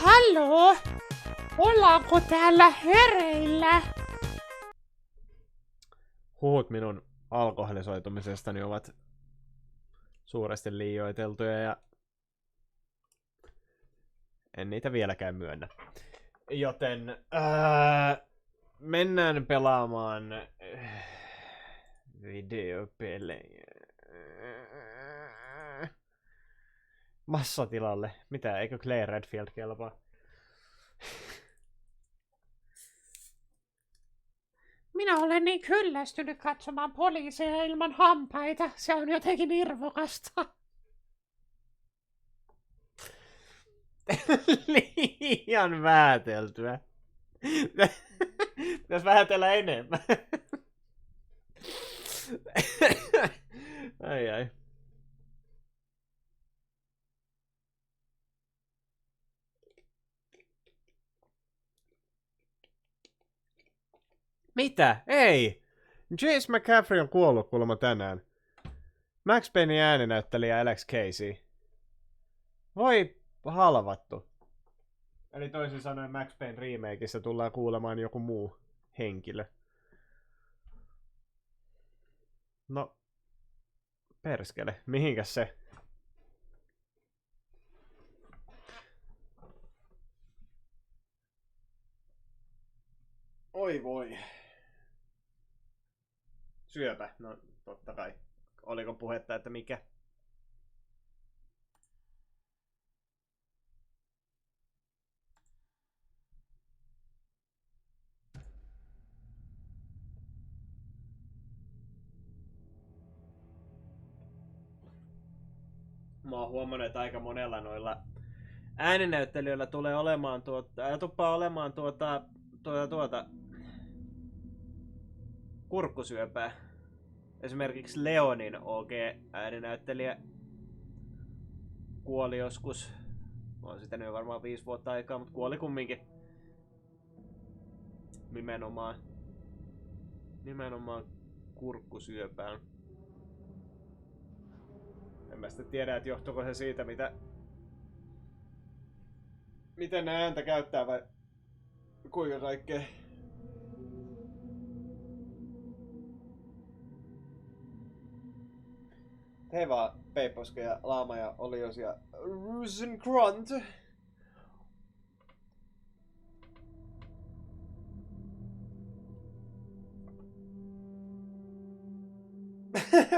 Haloo? Ollaanko täällä hereillä? Huhut minun alkoholisoitumisestani ovat suuresti liioiteltuja ja en niitä vieläkään myönnä. Joten mennään pelaamaan videopelejä. Massatilalle. Mitä, eikö Claire Redfield kelpaa? Minä olen niin kyllästynyt katsomaan poliiseja ilman hampaita. Se on jotenkin irvokasta. Liian vähäteltyä. Pitäis vähätellä enemmän. Ai. Mitä? Ei! James McCaffrey on kuollut kuulemma tänään. Max Paynein ääninäyttelijä Alex Casey. Voi halvattu. Eli toisin sanoen Max Payne remakeissa tullaan kuulemaan joku muu henkilö. No, perskele. Mihinkäs se? Oi voi. Syöpä. No, totta kai. Oliko puhetta, että mikä? Mä oon huomannut, että aika monella noilla ääninäyttelijöillä tulee olemaan tuppaa olemaan kurkkusyöpää. Esimerkiksi Leonin OG-ääninäyttelijä kuoli joskus. On sitä nyt varmaan 5 vuotta aikaa, mutta kuoli kumminkin. Nimenomaan kurkkusyöpään. En mä sitten tiedä, että johtuuko se siitä, miten ne ääntä käyttää vai kuinka kaikkea. Hei vaan, Peiposke ja Laama ja Olios ja Rosenkrantz.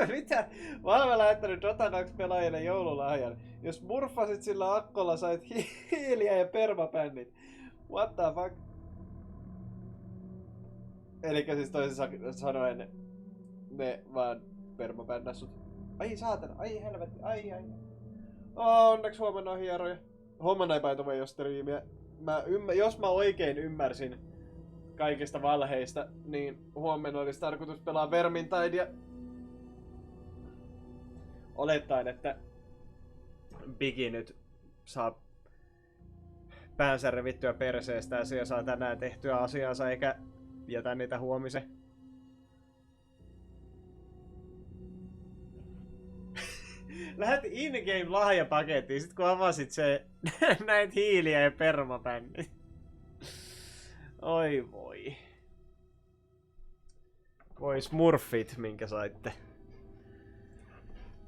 Mitä? Mä olen lähettänyt Dota 2 pelaajille joululahjan. Jos murfasit sillä akkolla, sait hiiliä ja permapännit. What the fuck? Elikkä siis toisin sanoen ne vaan permapännässut. Ai saatana, ai helvetti, ai. Onneksi huomenna on hieroja. Huomenna ei paita jo striimiä. Jos mä oikein ymmärsin kaikista valheista, niin huomenna olisi tarkoitus pelaa Vermintidea. Olettaen, että Biggie nyt saa päänsä revittyä perseestä ja saa tänään tehtyä asiansa eikä jätä niitä huomiseen. Lähet in-game lahjapakettiin, sit kun avasit se näit hiiliä ja permapännit. Oi voi. Voi smurfit, minkä saitte.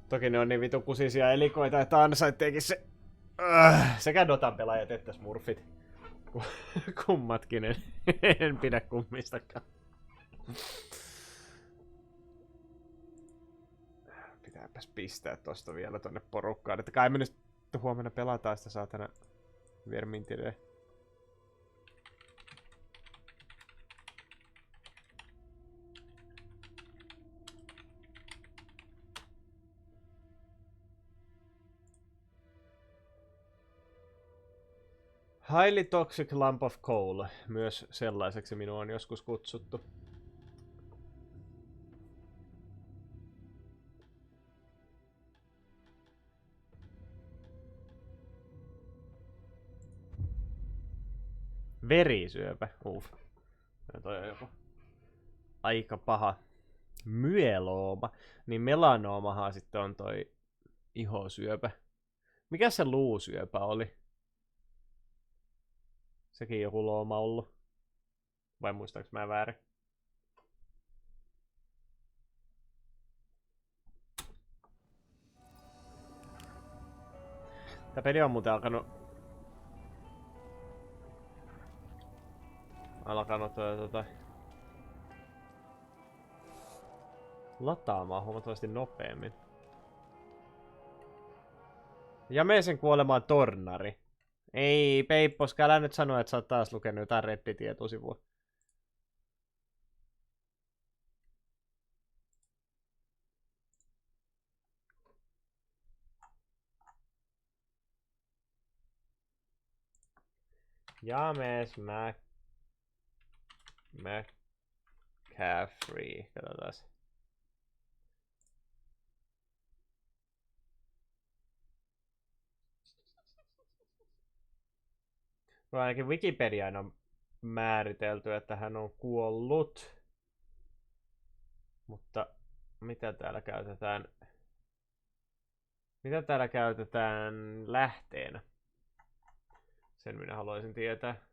Toki ne on niin vitu kusisia elikoita, että ansaitteekin se Sekä Dotan pelaajat että smurfit. Kummatkin en pidä kummistakaan. Pitääpäs pistää tosta vielä tonne porukkaan. Että kai me nyt huomenna pelataan sitä saatana Vermintide. Highly toxic lump of coal. Myös sellaiseksi minua on joskus kutsuttu. Verisyöpä. Toi on joku aika paha. Myeloma. Niin melanoomahan sitten on toi ihosyöpä. Mikä se luusyöpä oli? Sekin joku looma ollut. Vai muistaaks mä väärin? Tää peli on muuten alkanut lataamaan huomattavasti nopeammin. Ja mene sen kuolemaan tornari. Ei, Peippos, älä nyt sano, että sä oot taas lukenut jotain Redditin etusivua. James McCaffrey. Katsotaan. No ainakin Wikipediaan on määritelty, että hän on kuollut. Mutta mitä täällä käytetään? Mitä täällä käytetään lähteenä? Sen minä haluaisin tietää.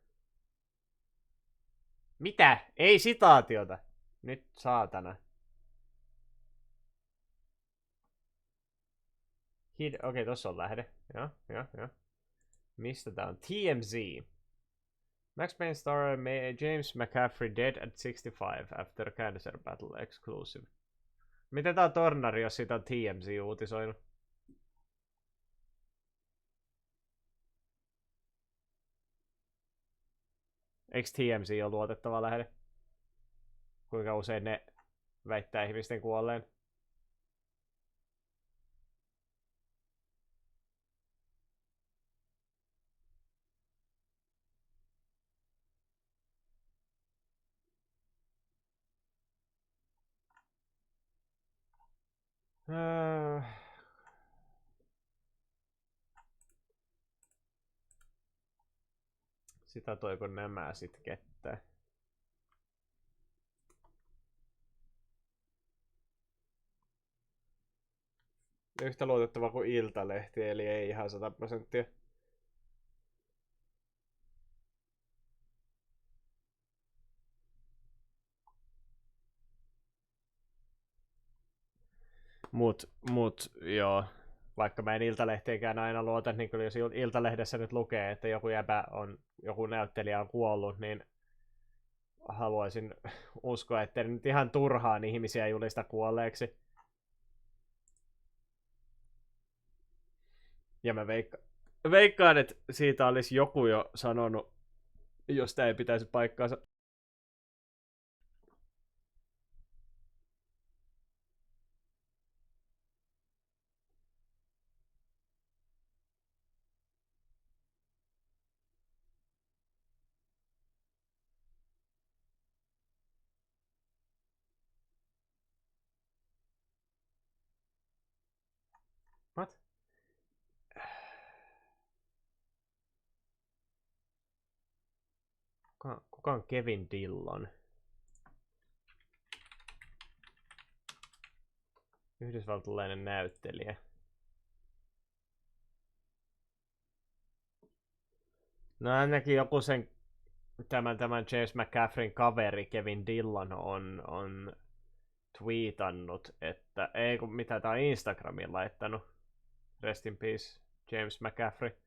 Mitä? Ei sitaatiota. Nyt saatana. Okei, tossa on lähde. Joo. Mistä tää on? TMZ. Max Payne star James McCaffrey dead at 65 after cancer battle exclusive. Miten tää on tornari, jos siitä on TMZ uutisoinut? Eikö TMZ ole luotettava lähde? Kuinka usein ne väittää ihmisten kuolleen? Sitä toiko nämä sit kettä? Yhtä luotettava kuin Iltalehti, eli ei ihan 100%. Mut joo. Vaikka mä en Iltalehteenkään aina luota, niin kyllä jos Iltalehdessä nyt lukee, että joku näyttelijä on kuollut, niin haluaisin uskoa, että nyt ihan turhaan ihmisiä julista kuolleeksi. Ja mä veikkaan, että siitä olisi joku jo sanonut, jos tää ei pitäisi paikkaansa. What? Kuka on Kevin Dillon? Yhdysvaltalainen näyttelijä. No ainakin joku sen tämän James McCaffreyn kaveri Kevin Dillon on tweetannut, että ei kun mitä tää on Instagramiin laittanut. Rest in peace, James McCaffrey.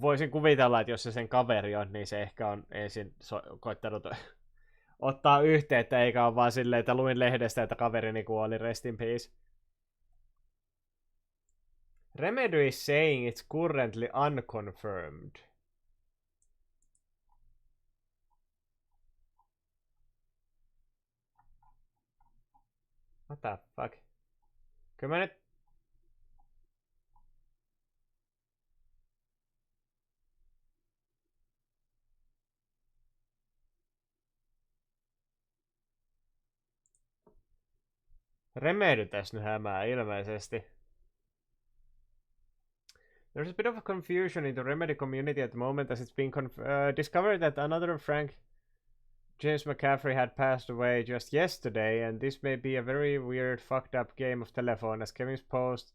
voisin kuvitella, että jos se sen kaveri on, niin se ehkä on ensin koittanut ottaa yhteyttä, eikä ole vaan silleen, että luin lehdestä, että kaverini kuoli, rest in peace. Remedy is saying it's currently unconfirmed. What the fuck? Kyllä mä nyt... Remedy tässä nyt hämää ilmeisesti. There's a bit of a confusion in the Remedy community at the moment as it's been discovered that another Frank James McCaffrey had passed away just yesterday, and this may be a very weird, fucked up game of telephone, as Kevin's post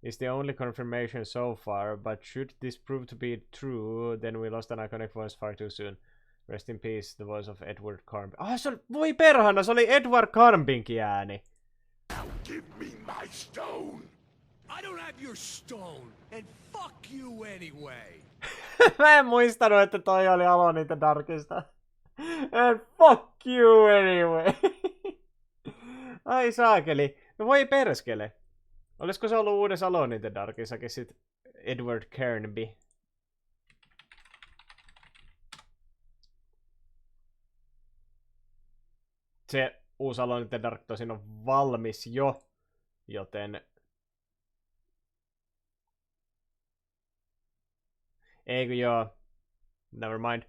is the only confirmation so far, but should this prove to be true, then we lost an iconic voice far too soon. Rest in peace, the voice of Edward Carnby. Voi perhana, se oli Edward Carnbynkin ääni. Now give me my stone! I don't have your stone, and fuck you anyway! Mä en muistanut, että toi oli Alone in the Darkista. And fuck you anyway. Ai saakeli. No voi perskele. Olisiko se ollut uudessa Alone in the Darkissakin sit Edward Carnby? Se uusi Alone in the Dark tosin on valmis jo, joten... Eikö joo? Never mind.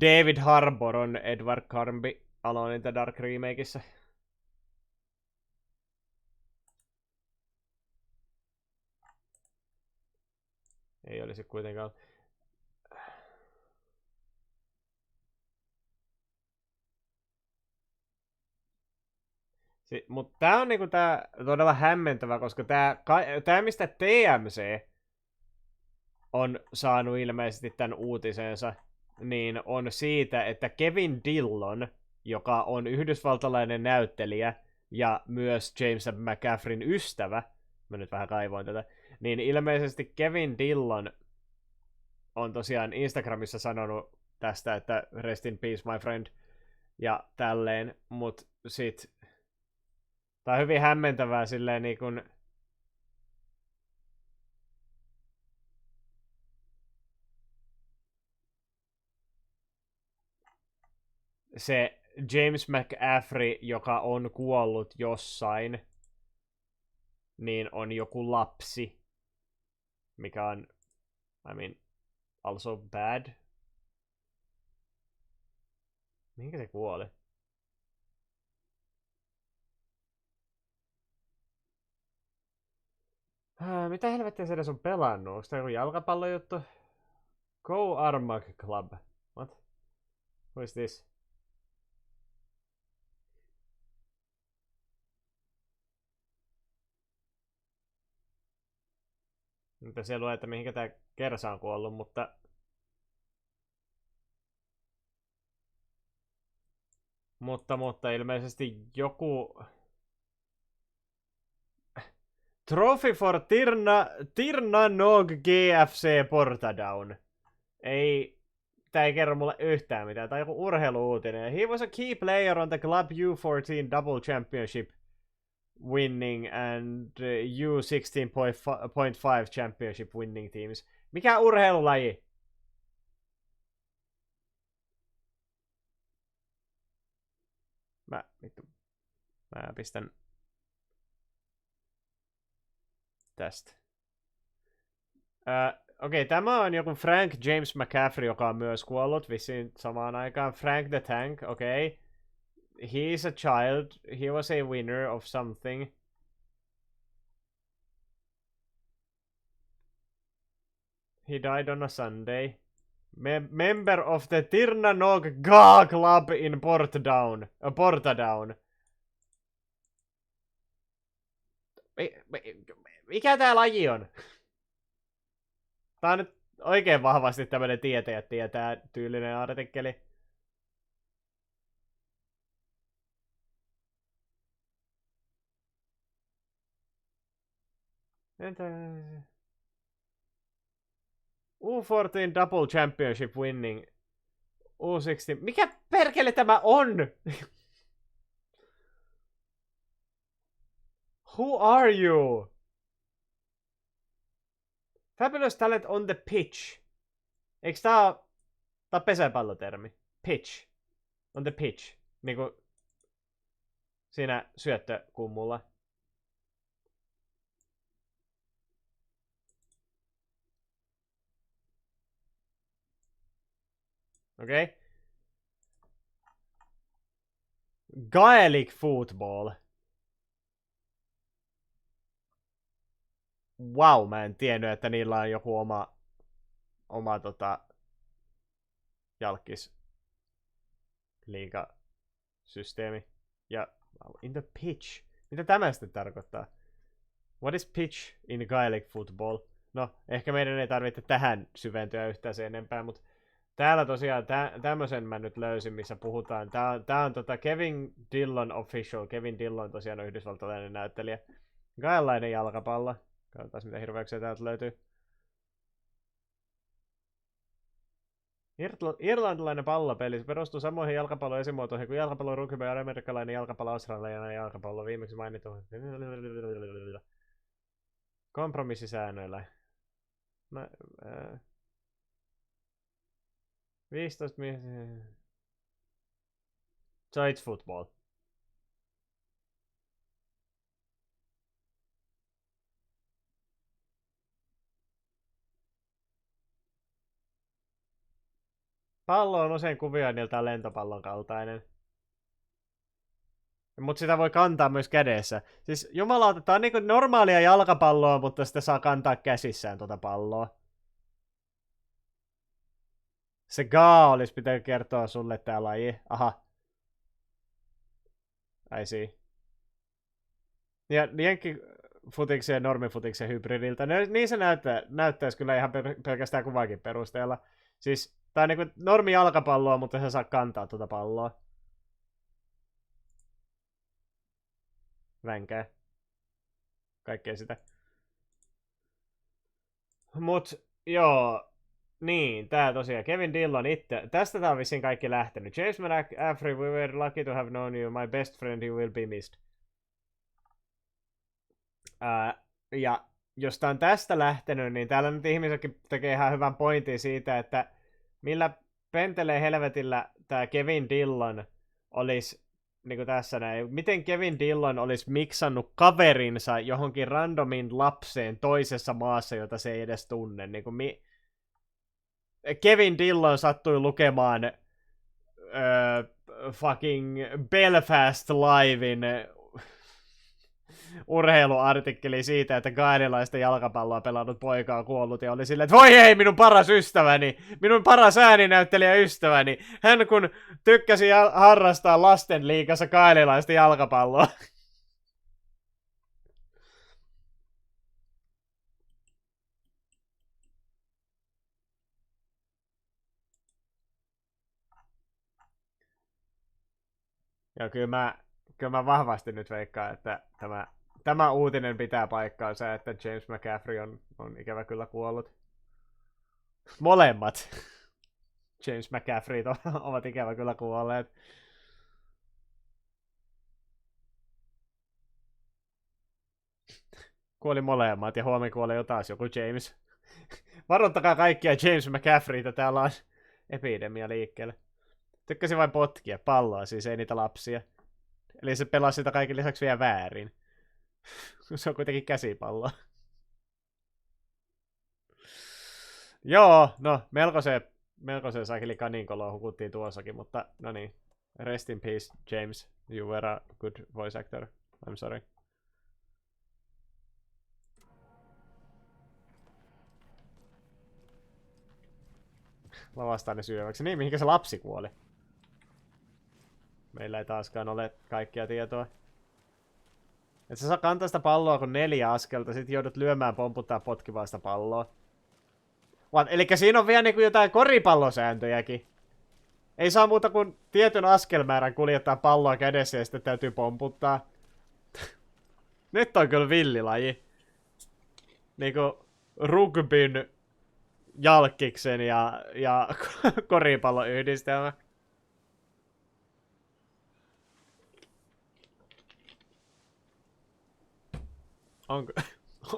David Harbour on Edward Carnby Alone in the Dark remakeissa. Ei olisi kuitenkaan. Mutta tää on niinku tää todella hämmentävä, koska tää mistä TMC on saanut ilmeisesti tän uutisensa, niin on siitä, että Kevin Dillon, joka on yhdysvaltalainen näyttelijä ja myös James McCaffreyn ystävä, mä nyt vähän kaivoin tätä, niin ilmeisesti Kevin Dillon on tosiaan Instagramissa sanonut tästä, että rest in peace my friend, ja tälleen, mut sit tää on hyvin hämmentävää silleen niin kun se James McCaffrey, joka on kuollut jossain, niin on joku lapsi, mikä on, I mean, also bad. Mihinkä se kuoli? Mitä helvettiä se edes on pelannut? Onko tää joku jalkapallojuttu? Go Armag Club. What? Who is this? Nyt siellä lue, että mihinkä tää kersa on kuollut, mutta... Mutta ilmeisesti joku... Trophy for Tirna Nog GFC Portadown. Tää ei kerro mulle yhtään mitään. Tää on joku urheiluuutinen. He was a key player on the Club U14 Double Championship winning and U16.5 Championship winning teams. Mikä urheilulaji? Mä pistän tästä. Okei, tämä on joku Frank James McCaffrey, joka on myös kuollut vissiin samaan aikaan. Frank the Tank, okei. He is a child. He was a winner of something. He died on a Sunday. Member of the Tirnanog Ga Club in Portadown. Mikä tää laji on? Tää on nyt oikein vahvasti tämmönen tietäjät tietää tyylinen artikkeli. Entä... U14 Double Championship winning. U16. Mikä perkele tämä on? Who are you? Fabulous talent on the pitch. Eikö tää on pesäpallotermi? Pitch. On the pitch. Niinku siinä syöttökummulla. Okei. Okay. Gaelic football. Wow, mä en tiennyt, että niillä on joku oma jalkisliigasysteemi. Ja in the pitch. Mitä tämä sitten tarkoittaa? What is pitch in Gaelic football? No, ehkä meidän ei tarvitse tähän syventyä yhtään sen enempää, mutta täällä tosiaan tämmösen mä nyt löysin, missä puhutaan. Tää on Kevin Dillon official. Kevin Dillon tosiaan on yhdysvaltalainen näyttelijä. Gaellainen jalkapallo. Katsotaan mitä hirveäksiä täältä löytyy. Irlantilainen pallopeli. Se perustuu samoihin jalkapallon esimuotoihin kuin jalkapallo, rugby, amerikkalainen jalkapallo, australialainen jalkapallo. Viimeksi mainittu. Kompromissisäännöillä. 15 So it's football. Pallo on usein kuvioinniltaan lentopallon kaltainen. Mutta sitä voi kantaa myös kädessä. Siis jumalauta, tää on niinku normaalia jalkapalloa, mutta sitä saa kantaa käsissään tuota palloa. Se olisi pitänyt kertoa sulle tää laji. Aha. I see. Ja jenkkifutiksen ja normifutiksen hybridiltä. Niin se näyttäisi kyllä ihan pelkästään kuvakin perusteella. Siis tää on niinku normi jalkapalloa, mutta se saa kantaa tuota palloa. Vänkää. Kaikkea sitä. Mut joo. Niin, tää tosiaan. Kevin Dillon itse. Tästä tää on vissiin kaikki lähtenyt. James McAfee, we were lucky to have known you. My best friend, you will be missed. Ja jos tää on tästä lähtenyt, niin täällä nyt ihmisetkin tekee ihan hyvän pointin siitä, että millä pentelee helvetillä tää Kevin Dillon olisi, niinku tässä näin, miten Kevin Dillon olisi miksannut kaverinsa johonkin randomin lapseen toisessa maassa, jota se ei edes tunne. Niinku Kevin Dillon sattui lukemaan fucking Belfast Livein urheiluartikkeli siitä, että gaelilaista jalkapalloa pelannut poika on kuollut ja oli silleen, että voi ei, minun paras ystäväni, minun paras ääninäyttelijä ystäväni, hän kun tykkäsi harrastaa lasten liigassa gaelilaista jalkapalloa. Ja kyllä mä vahvasti nyt veikkaan, että tämä uutinen pitää paikkaansa, että James McAfee on ikävä kyllä kuollut. Molemmat James McAfee ovat ikävä kyllä kuolleet. Kuoli molemmat ja huomenna kuoli jo taas joku James. Varoittakaa kaikkia James McAfeeita, täällä on epidemia liikkeelle. Tykkäsin vain potkia palloa, siis ei niitä lapsia. Eli se pelasi sitä kaiken lisäksi vielä väärin. Se on kuitenkin käsipalloa. Joo, no melkoisen sakeli kaninkoloa hukuttiin tuossakin, mutta no niin. Rest in peace, James. You were a good voice actor. I'm sorry. Lavastaa ne syöväksi. Niin, mihinkä se lapsi kuoli? Meillä ei taaskaan ole kaikkia tietoa. Et sä saa kantaa sitä palloa kun 4 askelta, sit joudut lyömään, pomputtaa, potkivaa sitä palloa. Elikkä siinä on vielä niinku jotain koripallosääntöjäkin. Ei saa muuta kuin tietyn askelmäärän kuljettaa palloa kädessä ja sitten täytyy pomputtaa. Nyt on kyllä villilaji. Niinku rugbyn jalkkiksen ja koripallon yhdistelmä.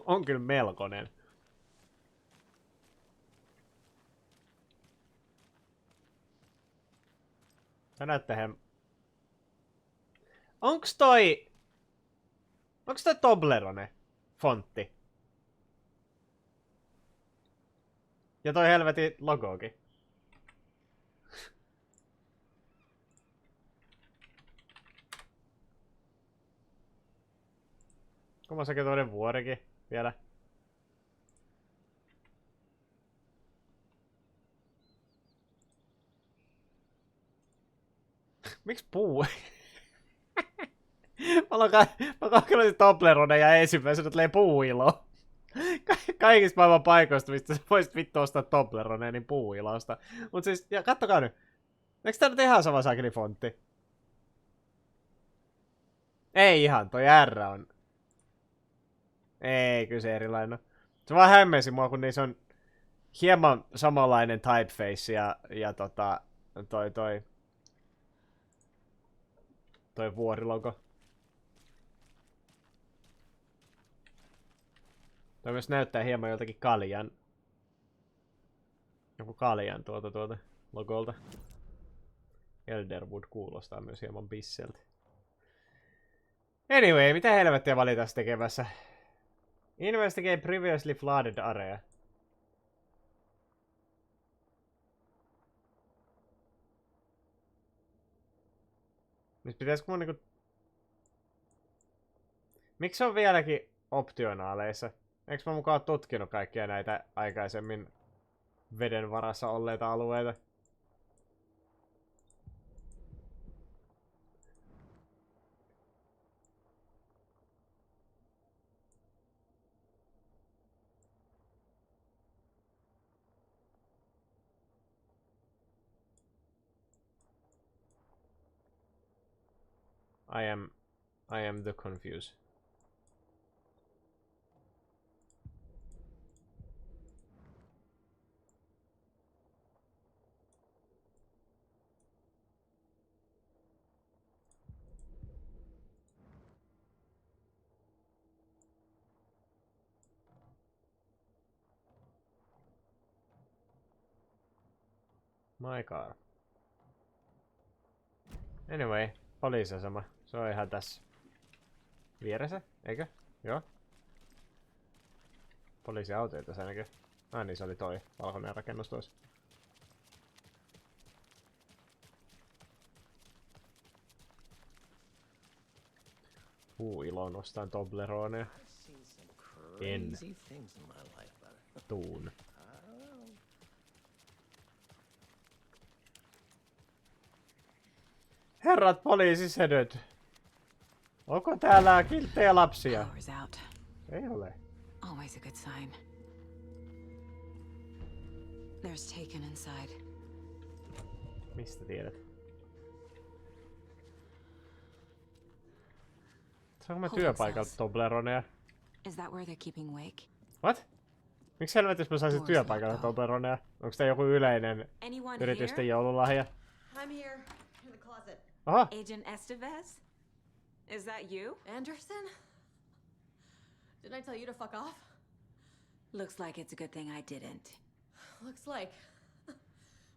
On kyllä melkoinen. Tää näyttää Onks toi Toblerone fontti? Ja toi helvetin logokin. Kummassakin toinen vuorikin vielä. Miks puu? Mä kokeilin Toblerone ja ensimmäisenä tulee puuilo. Kaikista maailman paikoista, mistä sä voisit vittu ostaa Toblerone, niin puuilosta. Mut siis, ja kattokaa nyt. Eikö tää nyt ihan sama saakeli fontti? Ei ihan, toi R on. Ei, kyllä se erilainen. Se vaan hämmensi mua, kun niissä on hieman samanlainen typeface ja toi vuorilogo. Toi myös näyttää hieman joltakin kaljan. Joku kaljan tuolta logolta. Elderwood kuulostaa myös hieman bisseltä. Anyway, mitä helvettiä valitaan tekemässä? Investigate previously flooded area. Nyt pitäisikö mun niinku... Miksi se on vieläkin optionaaleissa? Eikö mä mukaan tutkinut kaikkia näitä aikaisemmin veden varassa olleita alueita? I am the confused. My car. Anyway, poliisiasema. Se on ihan tässä vieressä, eikö? Joo. Poliisiautoja tässä ainakin. Ah niin, se oli toi valkoinen rakennus tuossa. Ilo nostaa Tobleronea. En. Tuun. Herrat poliisisedöt! Onko täällä kilttejä lapsia? Ei ole. Always a good sign. There's Taken inside. Mistä tiedät? Saanko mä työpaikalta Tobleronea? Is that where they're keeping Wake? What? Miksi helvetissä mä saisin työpaikalta Tobleronea? Onko tää joku yleinen yritysten joululahja? I'm here in the closet. Aha! Agent Estevez? Is that you? Anderson? Didn't I tell you to fuck off? Looks like it's a good thing I didn't. Looks like.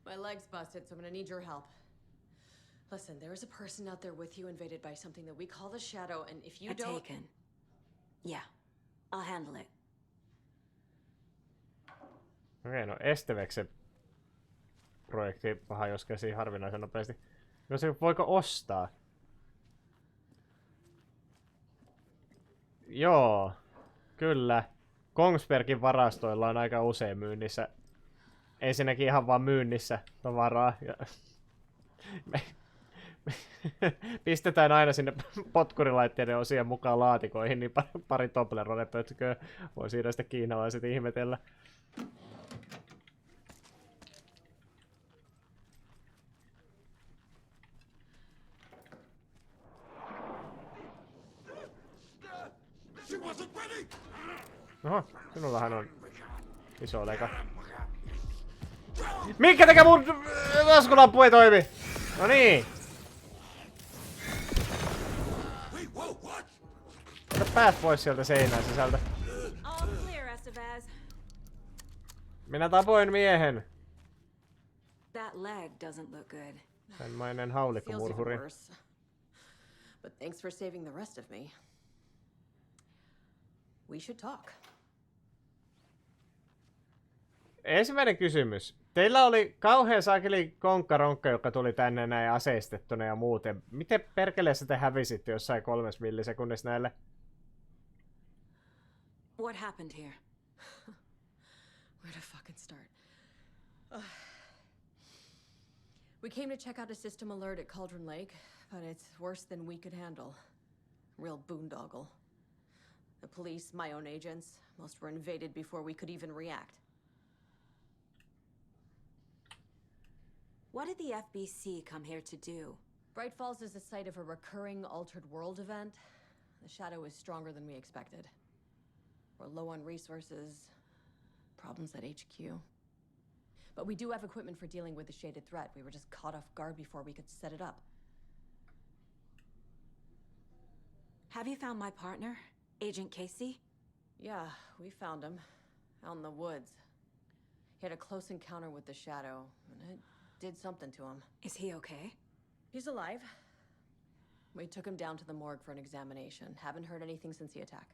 My leg's busted, so I'm gonna need your help. Listen, there is a person out there with you invaded by something that we call the Shadow, and if you don't... Taken. Yeah, I'll handle it. Okei, no Esteveksen projekti paha jos käsi harvinaisen nopeasti. No se voiko ostaa? Joo, kyllä. Kongsbergin varastoilla on aika usein myynnissä. Ensinnäkin ihan vaan myynnissä tavaraa. Ja pistetään aina sinne potkurilaitteiden osien mukaan laatikoihin, niin pari Toblerone-pötköä voi siinä sitten kiinalaiset ihmetellä. Oho, sinullahan on iso leka. Minkä takia mun laskulampu ei toimi? No niin. Ota päät pois sieltä seinän sisältä. All clear, Estevez. Minä tapoin miehen. That leg doesn't look good. Semmoinen Feels haulikkomurhuri. even worse. But thanks for saving the rest of me. We should talk. Ensimmäinen kysymys. Teillä oli kauhean saakeli konkkaronkka, joka tuli tänne näin aseistettuna ja muuten. Miten perkeleessä te hävisitte jossain 3 millisekunnissa näille? What happened here? Where to fucking start? We came to check out a system alert at Cauldron Lake, but it's worse than we could handle. Real boondoggle. The police, my own agents, most were invaded before we could even react. What did the FBC come here to do? Bright Falls is the site of a recurring Altered World event. The Shadow is stronger than we expected. We're low on resources, problems at HQ. But we do have equipment for dealing with the shaded threat. We were just caught off guard before we could set it up. Have you found my partner, Agent Casey? Yeah, we found him. Out in the woods. He had a close encounter with the Shadow, and it did something to him. Is he okay? He's alive. We took him down to the morgue for an examination. Haven't heard anything since the attack.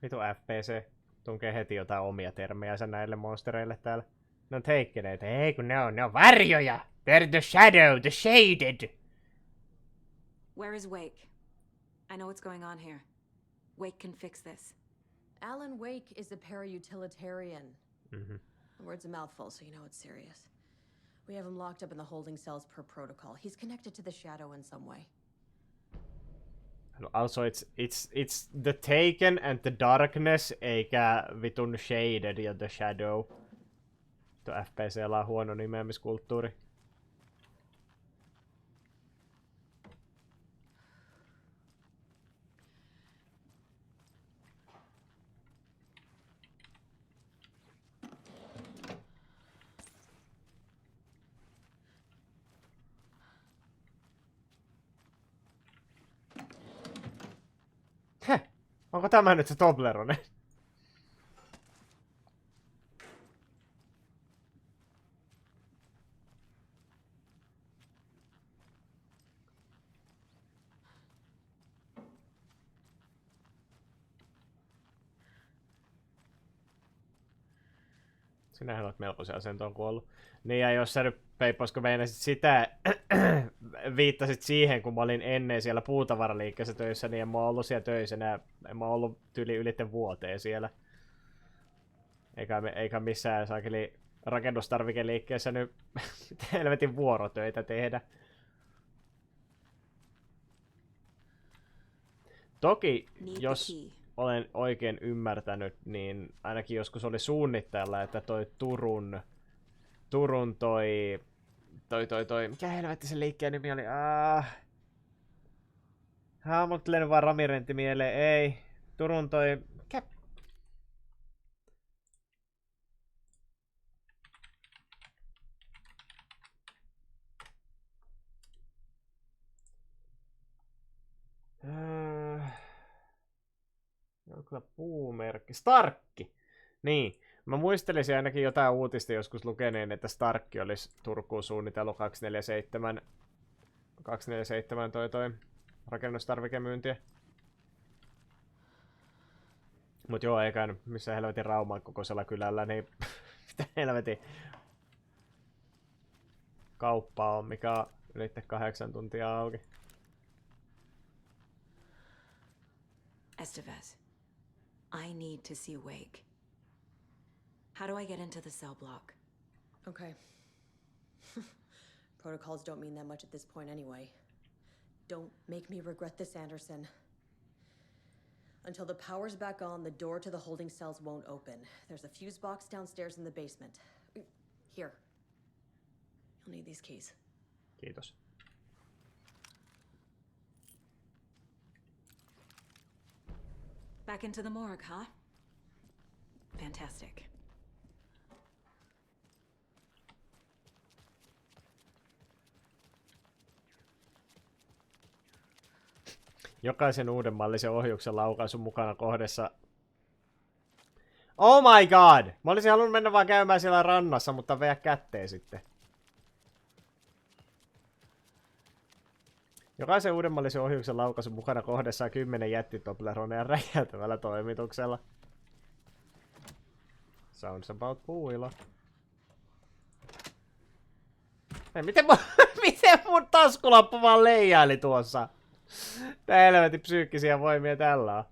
Vitu FPC. Tunkee heti jotain omia termejänsä näille monstereille täällä. Ne on heikkeneitä. Ei kun ne on varjoja. They're the shadow, the shaded. Where is Wake? I know what's going on here. Wake can fix this. Alan Wake is a para-utilitarian. Mm-hmm. The word's a mouthful, so you know it's serious. We have him locked up in the holding cells per protocol. He's connected to the Shadow in some way. Also, it's the Taken and the Darkness, eikä vitun Shaded ja the Shadow. Tuo FPC:llä on huono nimeämiskulttuuri. Heh, onko tämä nyt se Toblerone? Sinähän olet melkoisen asentoon kuollut. Niin ja jos sä nyt, Peipposko, meinasit sitä, viittasit siihen, kun mä olin ennen siellä puutavaraliikkeessä töissä, niin en mä ollut siellä töissä, en mä ollut ylitten vuoteen siellä. Eikä missään saakeli rakennustarvikeliikkeessä nyt helvetin vuorotöitä tehdä. Toki, jos olen oikein ymmärtänyt, niin ainakin joskus oli suunnitteilla, että toi Turun mikä helvetti se liikkeen nimi oli? Mulla tulee vaan Ramirentti mieleen, ei. Turun mikä? On kyllä puumerkki. Starkki! Niin. Mä muistelisin ainakin jotain uutista joskus lukeneen, että Starkki olisi Turkuun suunnitellut 247 toi rakennustarvikemyyntiä. Mut joo, eikä missään helvetin Rauman kokoisella kylällä, niin mitä helvetin kauppaa on, mikä on ylitte 8 tuntia auki. Estevez, I need to see Wake. How do I get into the cell block? Okay. Protocols don't mean that much at this point anyway. Don't make me regret this, Anderson. Until the power's back on, the door to the holding cells won't open. There's a fuse box downstairs in the basement. Here. You'll need these keys. Kiitos. Back into the morgue, huh? Fantastic. Jokaisen uuden mallisen ohjuksen laukaisun mukana kohdassa. Oh my god! Mä olisin halunnut mennä vaan käymään siellä rannassa, mutta veä kätteen sitten. Jokaisen uuden mallisen ohjuksen laukaisun mukana kohdessa 10 jättitobleroneja räjäytävällä toimituksella. Sounds about puuilo. Ei, miten mun taskulappu vaan leijaili tuossa? Tää helvetin psyykkisiä voimia tällä on.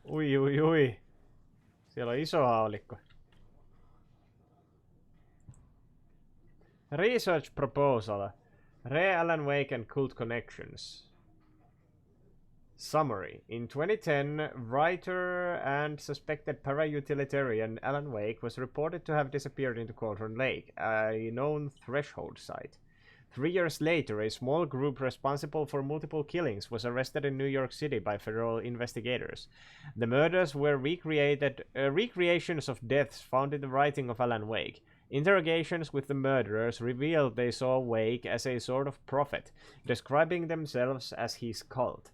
Ui. Siellä on iso haulikko. Research proposal. Alan Wake and cult connections. Summary. In 2010, writer and suspected para-utilitarian Alan Wake was reported to have disappeared into Cauldron Lake, a known threshold site. 3 years later, a small group responsible for multiple killings was arrested in New York City by federal investigators. The murders were recreations of deaths found in the writing of Alan Wake. Interrogations with the murderers revealed they saw Wake as a sort of prophet, describing themselves as his cult,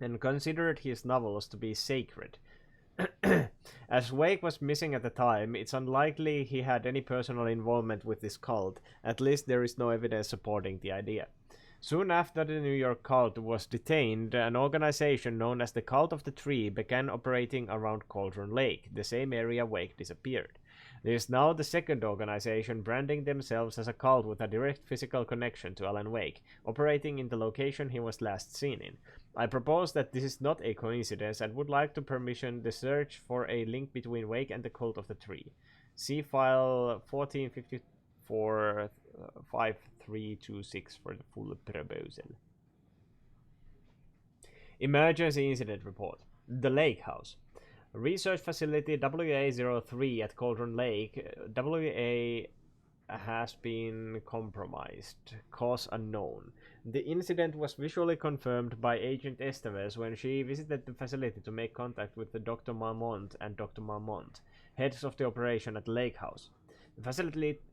and considered his novels to be sacred. As Wake was missing at the time, it's unlikely he had any personal involvement with this cult. At least there is no evidence supporting the idea. Soon after the New York cult was detained, an organization known as the Cult of the Tree began operating around Cauldron Lake, the same area Wake disappeared. There is now the second organization branding themselves as a cult with a direct physical connection to Alan Wake, operating in the location he was last seen in. I propose that this is not a coincidence and would like to permission the search for a link between Wake and the Cult of the Tree. See file 1454 5326 for the full proposal. Emergency Incident Report. The Lake House. Research Facility WA-03 at Cauldron Lake. WA has been compromised. Cause unknown. The incident was visually confirmed by Agent Esteves when she visited the facility to make contact with the Dr. Marmont and Dr. Marmont, heads of the operation at the Lake House. The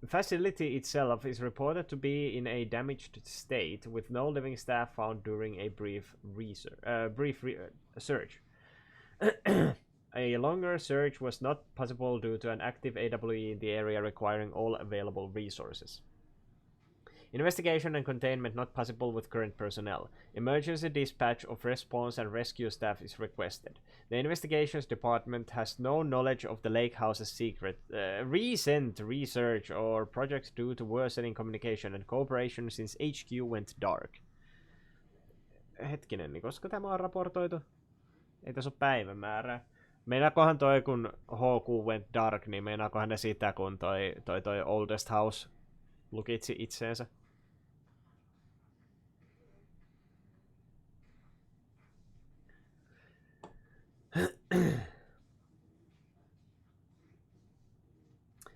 facility itself is reported to be in a damaged state, with no living staff found during a brief search. A longer search was not possible due to an active AWE in the area requiring all available resources. Investigation and containment not possible with current personnel. Emergency dispatch of response and rescue staff is requested. The investigations department has no knowledge of the Lake House's recent research or projects due to worsening communication and cooperation since HQ went dark. Hetkinen, niin koska tämä on raportoitu? Ei tässä ole päivämäärää. Meinaakohan toi, kun HQ went dark, niin meinaakohan ne sitä, kun toi Oldest House lukitsi itseensä?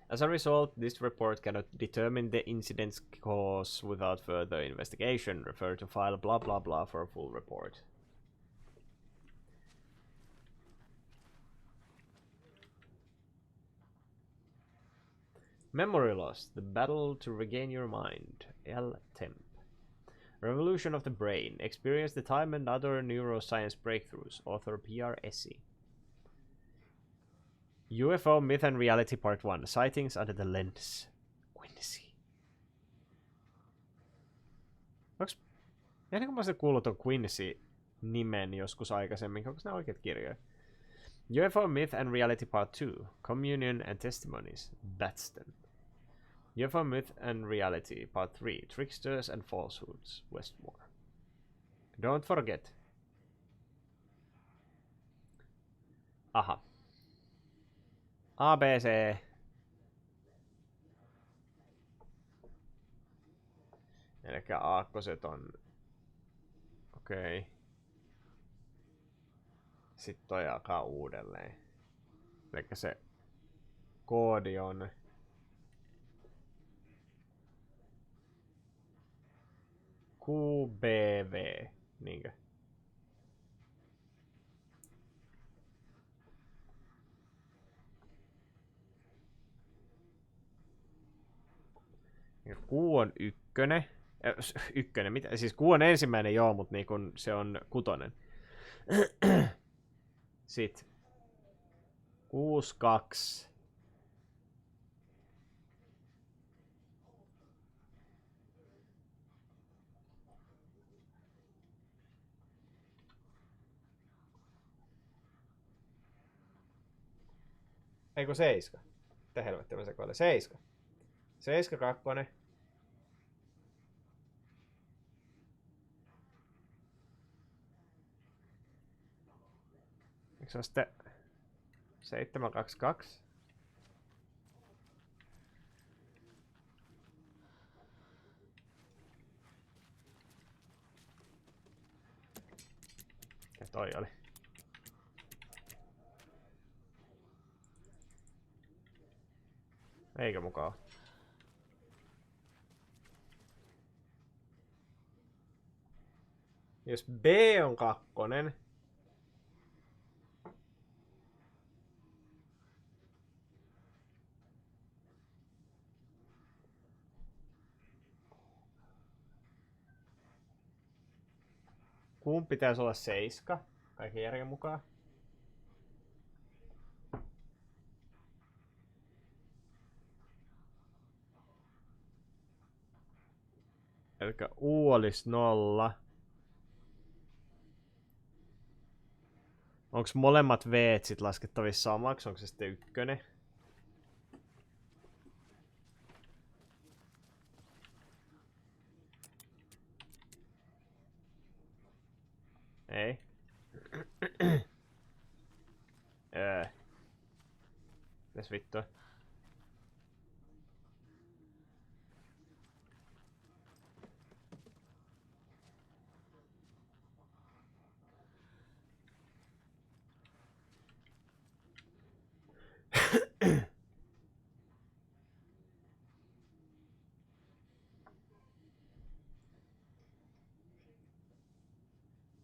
As a result, this report cannot determine the incident's cause without further investigation. Refer to file blah blah blah for a full report. Memory loss. The battle to regain your mind. L. Temp. Revolution of the brain. Experience the time and other neuroscience breakthroughs. Author P.R. Essie. UFO Myth and Reality Part 1. Sightings under the lens. Quincy. Ennen kuin mä olisin kuullut ton Quincy-nimen joskus aikaisemmin, onko nämä oikeat kirjoja? UFO Myth and Reality Part 2. Communion and Testimonies. Batston. UFO Myth and Reality Part 3. Tricksters and Falsehoods. Westmore. Don't forget. Aha. ABC. Elikkä aakkoset on... Okei. Okay. Sitten toi alkaa uudelleen. Elikkä se koodi on... QBV. Niinkö? Q on 1. Ykkönen, mitä? Siis 6 on ensimmäinen joo, mutta niin kun se on 6. Sitten 6, 2. Eikö 7? Mitä helvettiä mä sekoilen? 7. 7, 2. Eikö se ole sitten 7, 2, 2? Ja toi oli. Eikö mukaan? Jos B on 2. Kuun pitäisi olla 7. Kaiken järjen mukaan. Elikkä U olisi 0. Onko molemmat V sit laskettavissa samaksi? Onko se sitten 1? Ei. Mitäs vittua?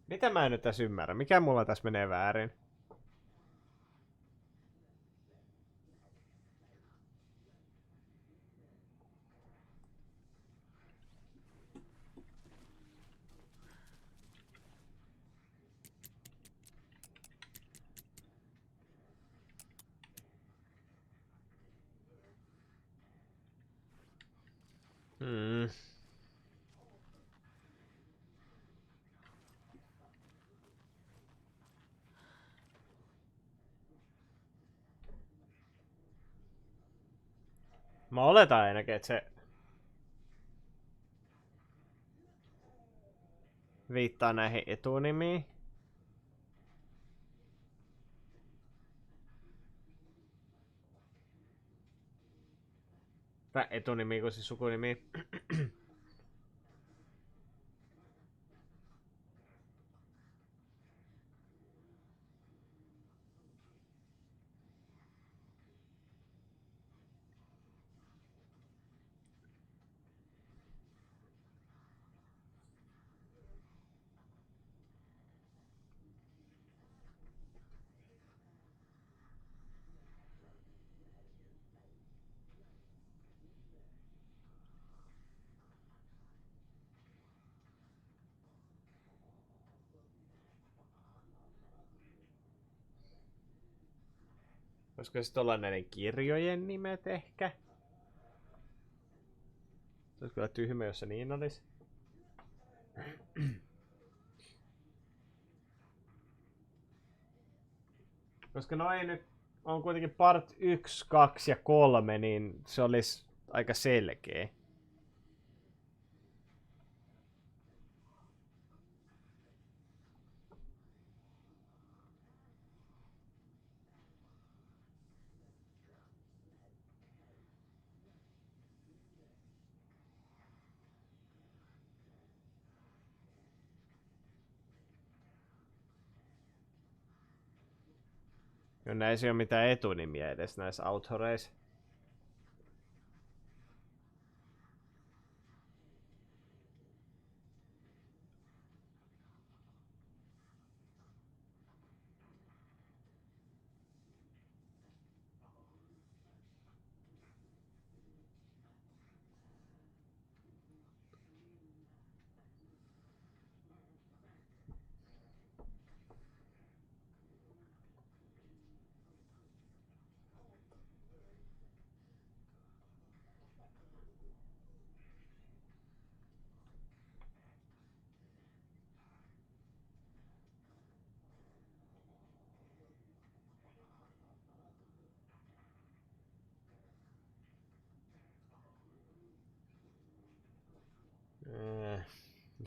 Mitä mä en nyt tässä ymmärrä? Mikä mulla tässä menee väärin? Mä oletan ainakin, että se viittaa näihin etunimiin. Tai etunimi kuin siis sukunimi. Voisiko sitten olla näiden kirjojen nimet ehkä? Se olisi kyllä tyhmä, jos se niin olisi. Koska no ei nyt on kuitenkin part 1, 2 ja 3, niin se olisi aika selkeä. Jo näissä ei ole mitään etunimiä edes näissä autoreissa.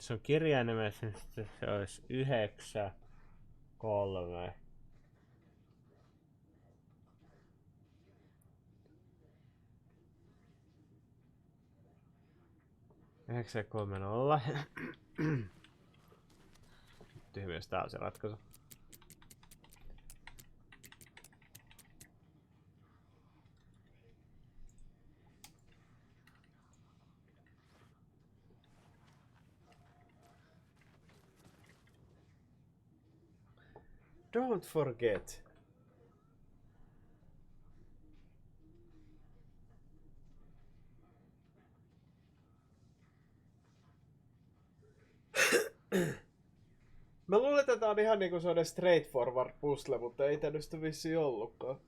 Se on kirjainimessä, se olisi 9, 3. Yhdeksän 3 0. Tyhmyys, tää on se ratkaisu. Don't forget. Mä luulen, että tää on ihan niinku sellainen straightforward puzzle, mutta ei tää nyt sitä vissiin ollutkaan.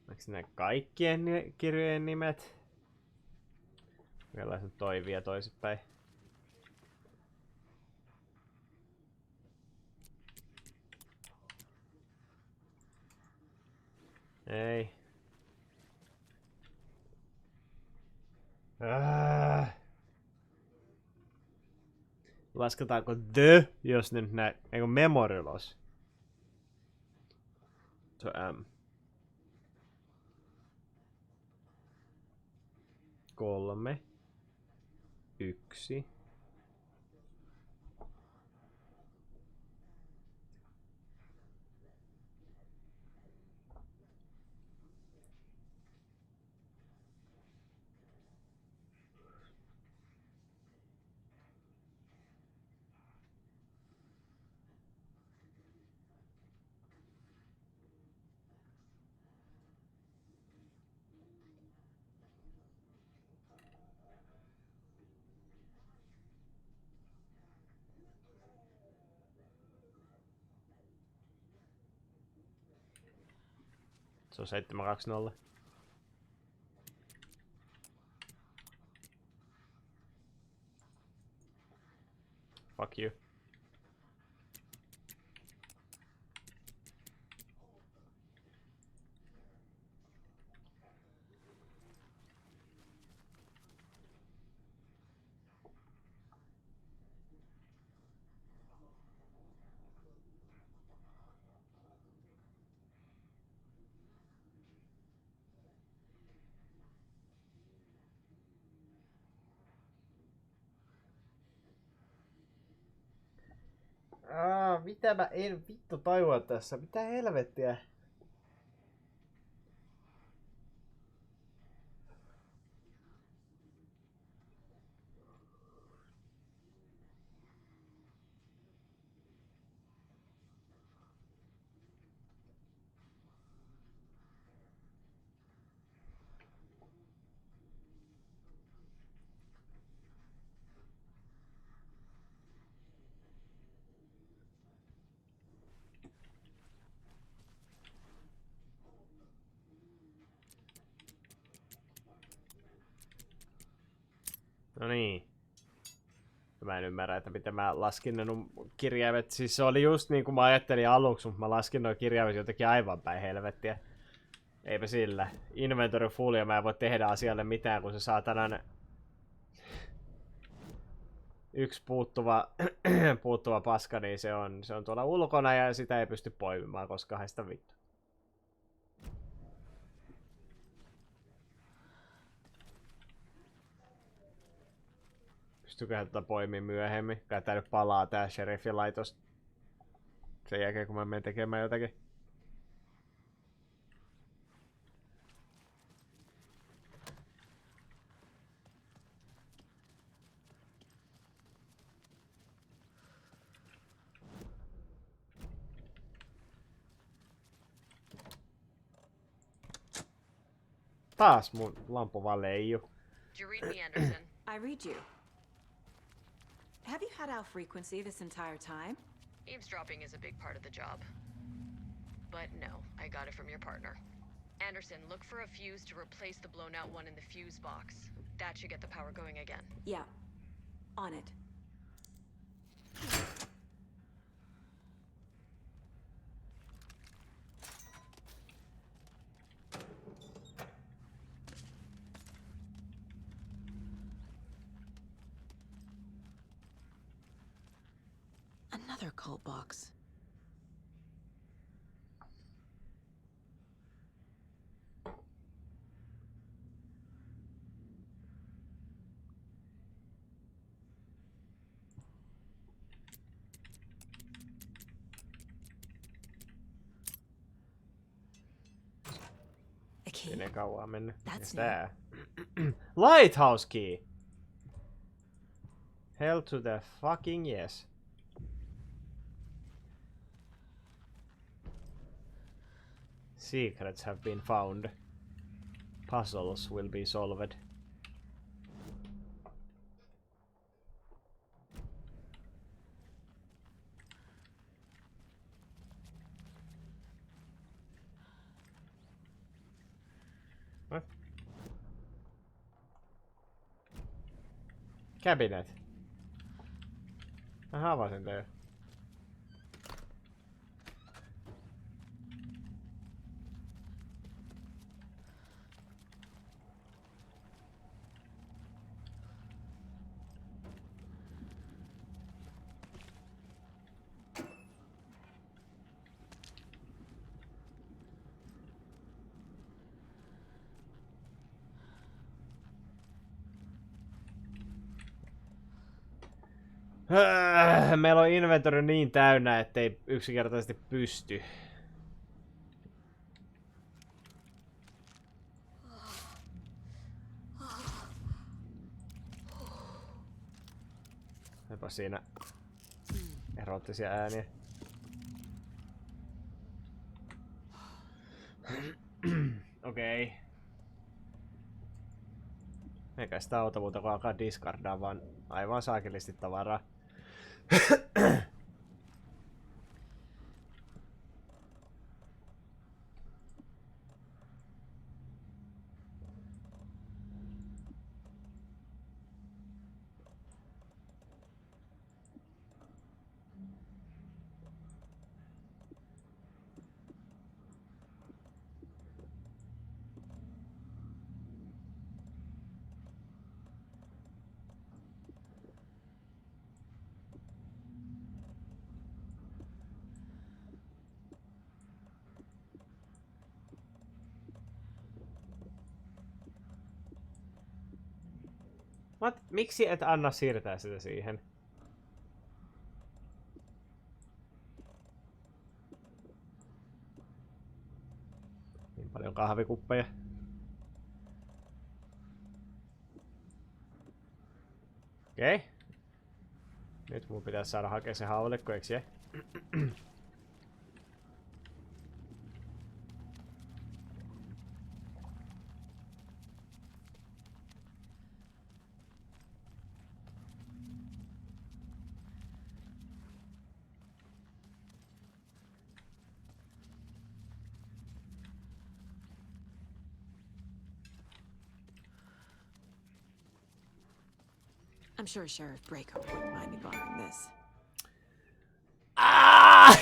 Onko ne kaikkien kirjojen nimet? Vielä sen toivia toisinpäin. Ei. Lasketaanko the, jos nyt näin, eikö memory loss? Se on M. 3, 1. Se on 720. Fuck you. Mitä mä en vittu tajua tässä? Mitä helvettiä? No niin. Mä en ymmärrä, että miten mä laskin ne kirjaimet. Siis se oli just niin kuin mä ajattelin aluksi, mutta mä laskin noin kirjaimet jotenkin aivan päin helvettiä. Eipä sillä. Inventory full ja mä en voi tehdä asialle mitään, kun se saatanan yksi puuttuva paska, niin se on tuolla ulkona ja sitä ei pysty poimimaan, koska haista vittu. Pystyköhän tätä poimia myöhemmin? Kai tää nyt palaa tää sheriffilaitos sen jälkeen, kun mä menen tekemään jotakin. Taas mun lampu vaan leijuu. Do you read me, Anderson? I read you. Have you had our frequency this entire time? Eavesdropping is a big part of the job. But no, I got it from your partner. Anderson, look for a fuse to replace the blown out one in the fuse box. That should get the power going again. Yeah. On it. Another cult box. A key. Ei kauan mennyt. That's Mikäs new. tää? Lighthouse key! Hell to the fucking yes. Secrets have been found. Puzzles will be solved. What? Cabinet. Mä havasin tää. Meillä on inventory niin täynnä, ettei yksinkertaisesti pysty. Eipä siinä eroottisia ääniä. Okei. Eikä sitä auta muuta kuin alkaa discardaa vaan aivan saakelisti tavaraa. What? Miksi et anna siirtää sitä siihen? Niin paljon kahvikuppeja. Okei. Nyt mun pitäisi saada hakea se haulikko, eiks je? I'm sure Sheriff Braco wouldn't mind me borrowing this. Ah!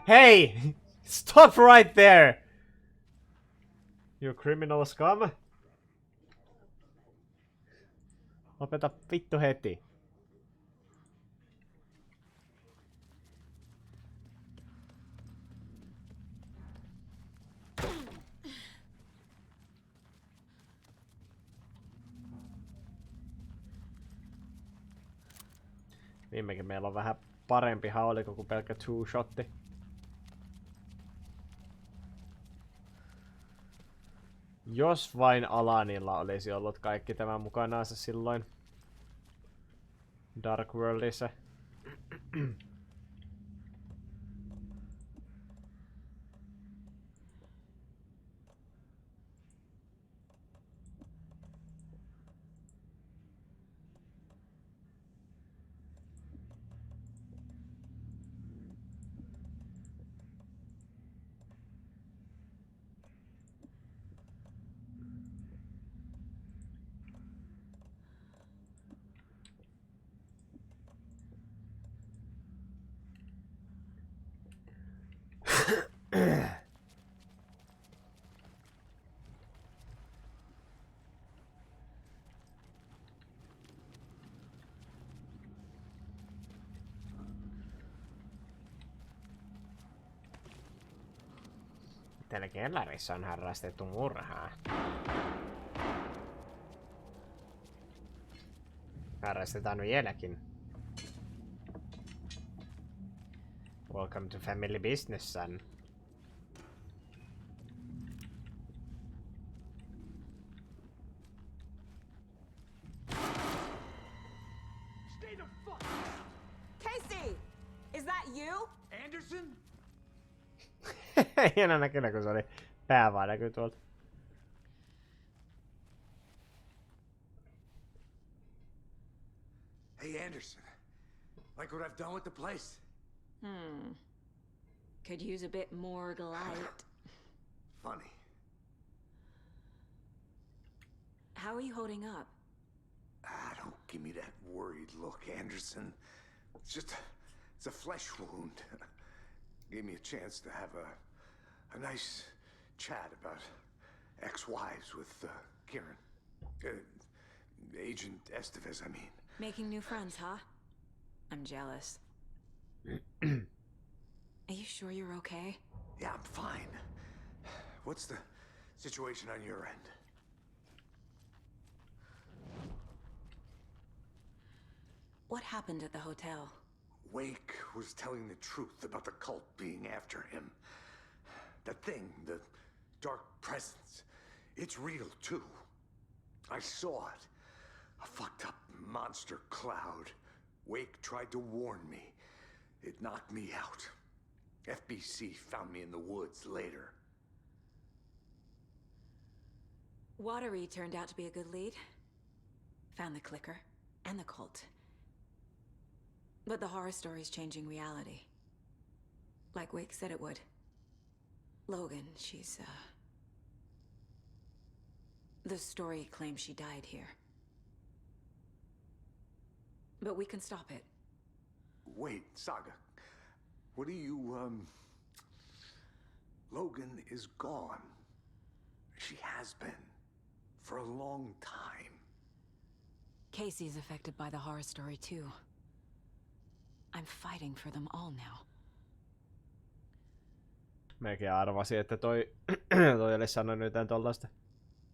Hey! Stop right there! You criminal scum! Lopeta vittu heti. Viimekin meillä on vähän parempi haulikko kuin pelkkä two-shotti. Jos vain Alanilla olisi ollut kaikki tämä mukanaansa silloin Dark Worldissa. Täällä kellarissa on harrastettu murhaa. Harrastetaan vieläkin. Welcome to family business, son. Stay the fuck. Casey! Is that you? Anderson? Hieno näköinen, kun se oli pää vaan näkyy tuolta. Hey, Anderson. Like what I've done with the place? Could use a bit more light. Funny. How are you holding up? Don't give me that worried look, Anderson. It's a flesh wound. Gave me a chance to have a nice chat about ex-wives with Kieran. Agent Estevez, I mean. Making new friends, huh? I'm jealous. Are you sure you're okay? Yeah, I'm fine. What's the situation on your end? What happened at the hotel? Wake was telling the truth about the cult being after him. That thing, the dark presence, it's real too. I saw it. A fucked up monster cloud. Wake tried to warn me. It knocked me out. FBC found me in the woods later. Watery turned out to be a good lead. Found the clicker and the cult. But the horror story's changing reality. Like Wake said it would. Logan, she's, the story claims she died here. But we can stop it. Wait, Saga. What do you, Logan is gone. She has been. For a long time. Casey's affected by the horror story too. I'm fighting for them all now. Mäkin arvasin, että toi oli sanonut jotain tollaista.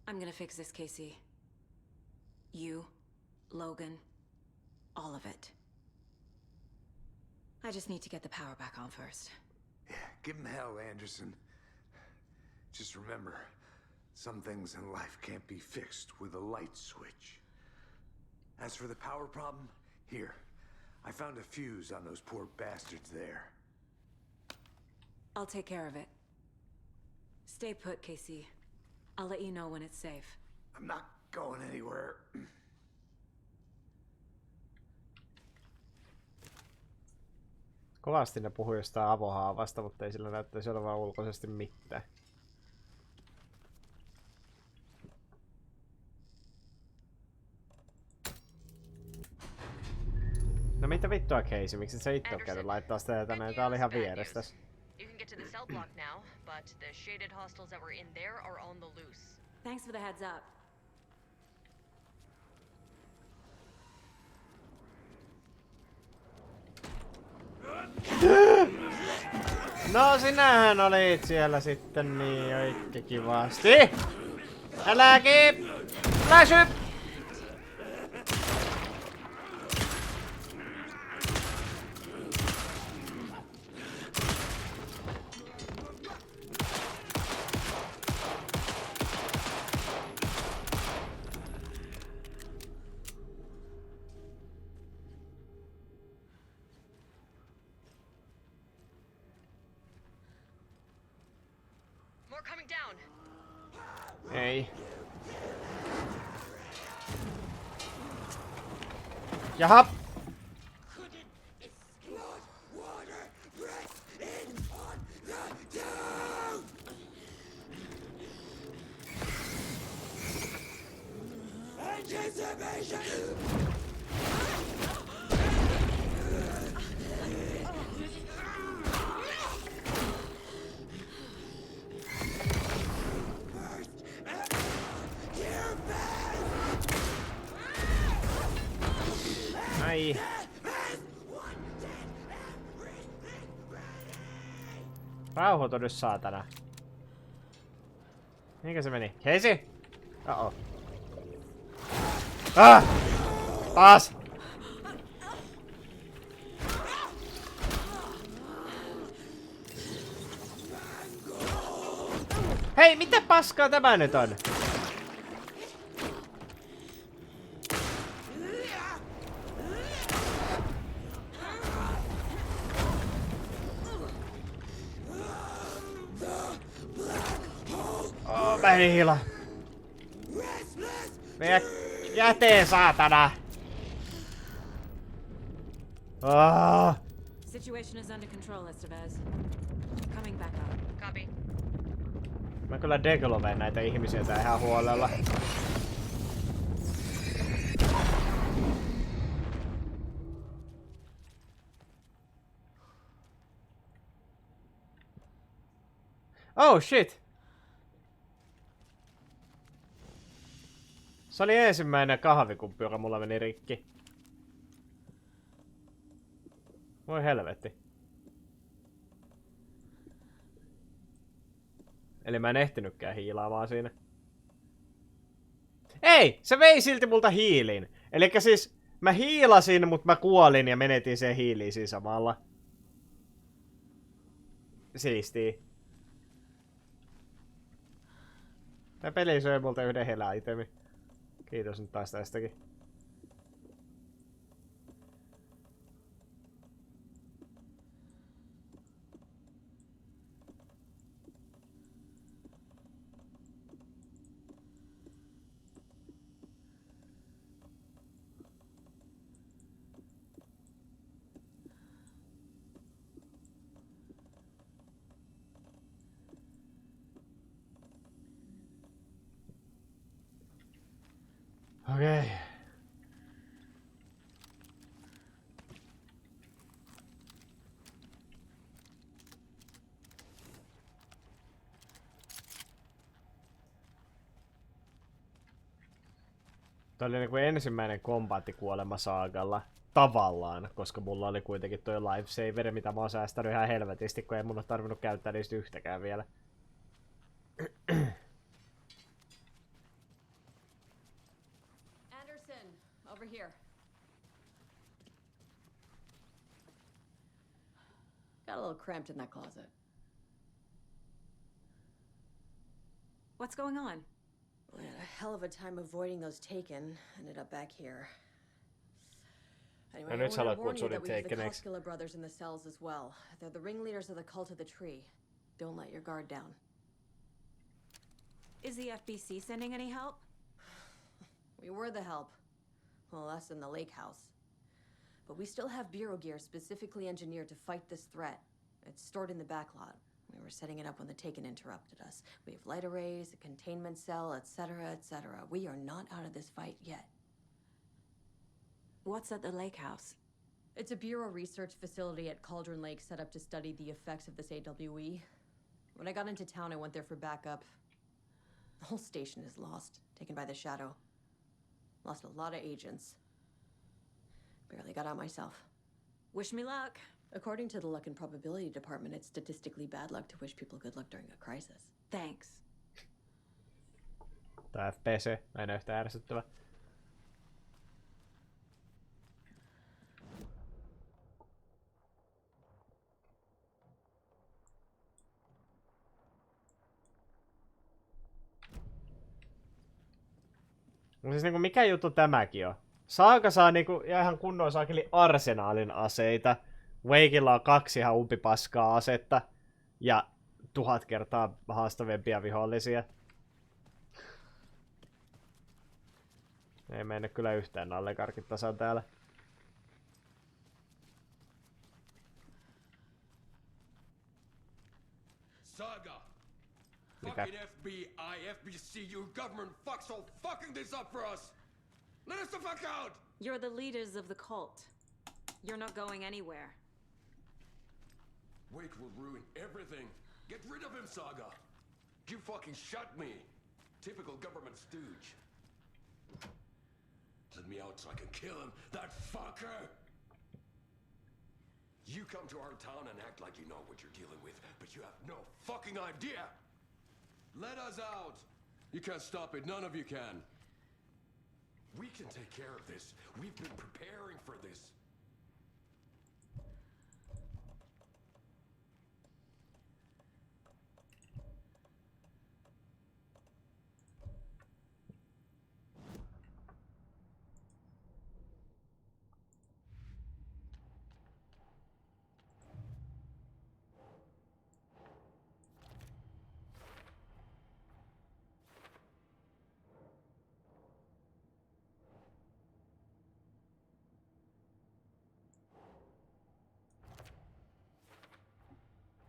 I'm gonna fix this, Casey. You, Logan, all of it. I just need to get the power back on first. Yeah, give him hell, Anderson. Just remember, some things in life can't be fixed with a light switch. As for the power problem, here. I found a fuse on those poor bastards there. I'll take care of it. Stay put, Casey. I'll let you know when it's safe. I'm not going anywhere. Kovasti ne puhui jostain avohaavasta, mutta ei sillä näyttäisi olevan ulkoisesti mitään. No mitä vittua, Casey? Miksi sä itse oot käynyt laittaa sitä tänne? Tää oli ihan vierestä. You can get to the cell block now, but the shaded hostels that were in there are on the loose. Thanks for the heads up. No sinähän olit siellä sitten niin oikein kivasti. Äläkin! Läsy! More coming down. Ei. Jaha. Ai. Rauhoitu nyt, saatana. Mihinkä se meni? Casey? Uh-oh. Ah! Taas! Hei, mitä paskaa tämä nyt on? Oh, mä en hiila. Mene jäteen, saatana! Oh. Situation is under control, Estevez. Coming back up. Copy. Mä kyllä degloveen näitä ihmisiä tää ihan huolella. Oh shit! Se oli ensimmäinen kahvikuppi, joka mulla meni rikki. Voi helvetti. Eli mä en ehtinytkään hiilaamaan siinä. Ei! Se vei silti multa hiilin. Elikkä siis mä hiilasin, mutta mä kuolin ja menetin sen hiiliin siinä samalla. Siistii. Tää peli söi multa yhden helä-itemi. Kiitos nyt taas tästäkin. Okei. Tämä oli niinku ensimmäinen kombattikuolema saagalla. Tavallaan, koska mulla oli kuitenkin toi lifesaver, mitä mä oon säästänyt ihan helvetisti, kun ei mun oo tarvinnut käyttää niistä yhtäkään vielä. Anderson, over here. Got a little cramped in that closet. What's going on? We had a hell of a time avoiding those Taken. Ended up back here. Anyway, No I nyt sä want aloit to warn you kutsua that niitä we have the Takeneiksi. Koskela brothers in the cells as well. They're the ringleaders of the cult of the tree. Don't let your guard down. Is the FBC sending any help? We were the help. Well, us in the lake house. But we still have bureau gear specifically engineered to fight this threat. It's stored in the backlot. We were setting it up when the Taken interrupted us. We have light arrays, a containment cell, etc., etc. We are not out of this fight yet. What's at the lake house? It's a bureau research facility at Cauldron Lake set up to study the effects of this aWE. When I got into town, I went there for backup. The whole station is lost, taken by the Shadow. Lost a lot of agents. Barely got out myself. Wish me luck. According to the Luck and Probability Department, it's statistically bad luck to wish people good luck during a crisis. Thanks. Tää FPC, aina yhtä ärsyttävä. No siis niinku mikä juttu tämäkin on? Saaga saa niinku ihan kunnon saakeli arsenaalin aseita. Wakeilla on 2 ihan umpipaskaa asetta. Ja 1000 kertaa haastavimpia vihollisia. Ei mene kyllä yhtään nallekarkit tasan täällä. Saga! Mitä? Fucking FBI, FBC, your government fucks all fucking this up for us! Let us the fuck out! You're the leaders of the cult. You're not going anywhere. Wake will ruin everything. Get rid of him, Saga! You fucking shut me! Typical government stooge. Let me out so I can kill him, that fucker! You come to our town and act like you know what you're dealing with, but you have no fucking idea! Let us out, You can't stop it. None of you can. We can take care of this. We've been preparing for this.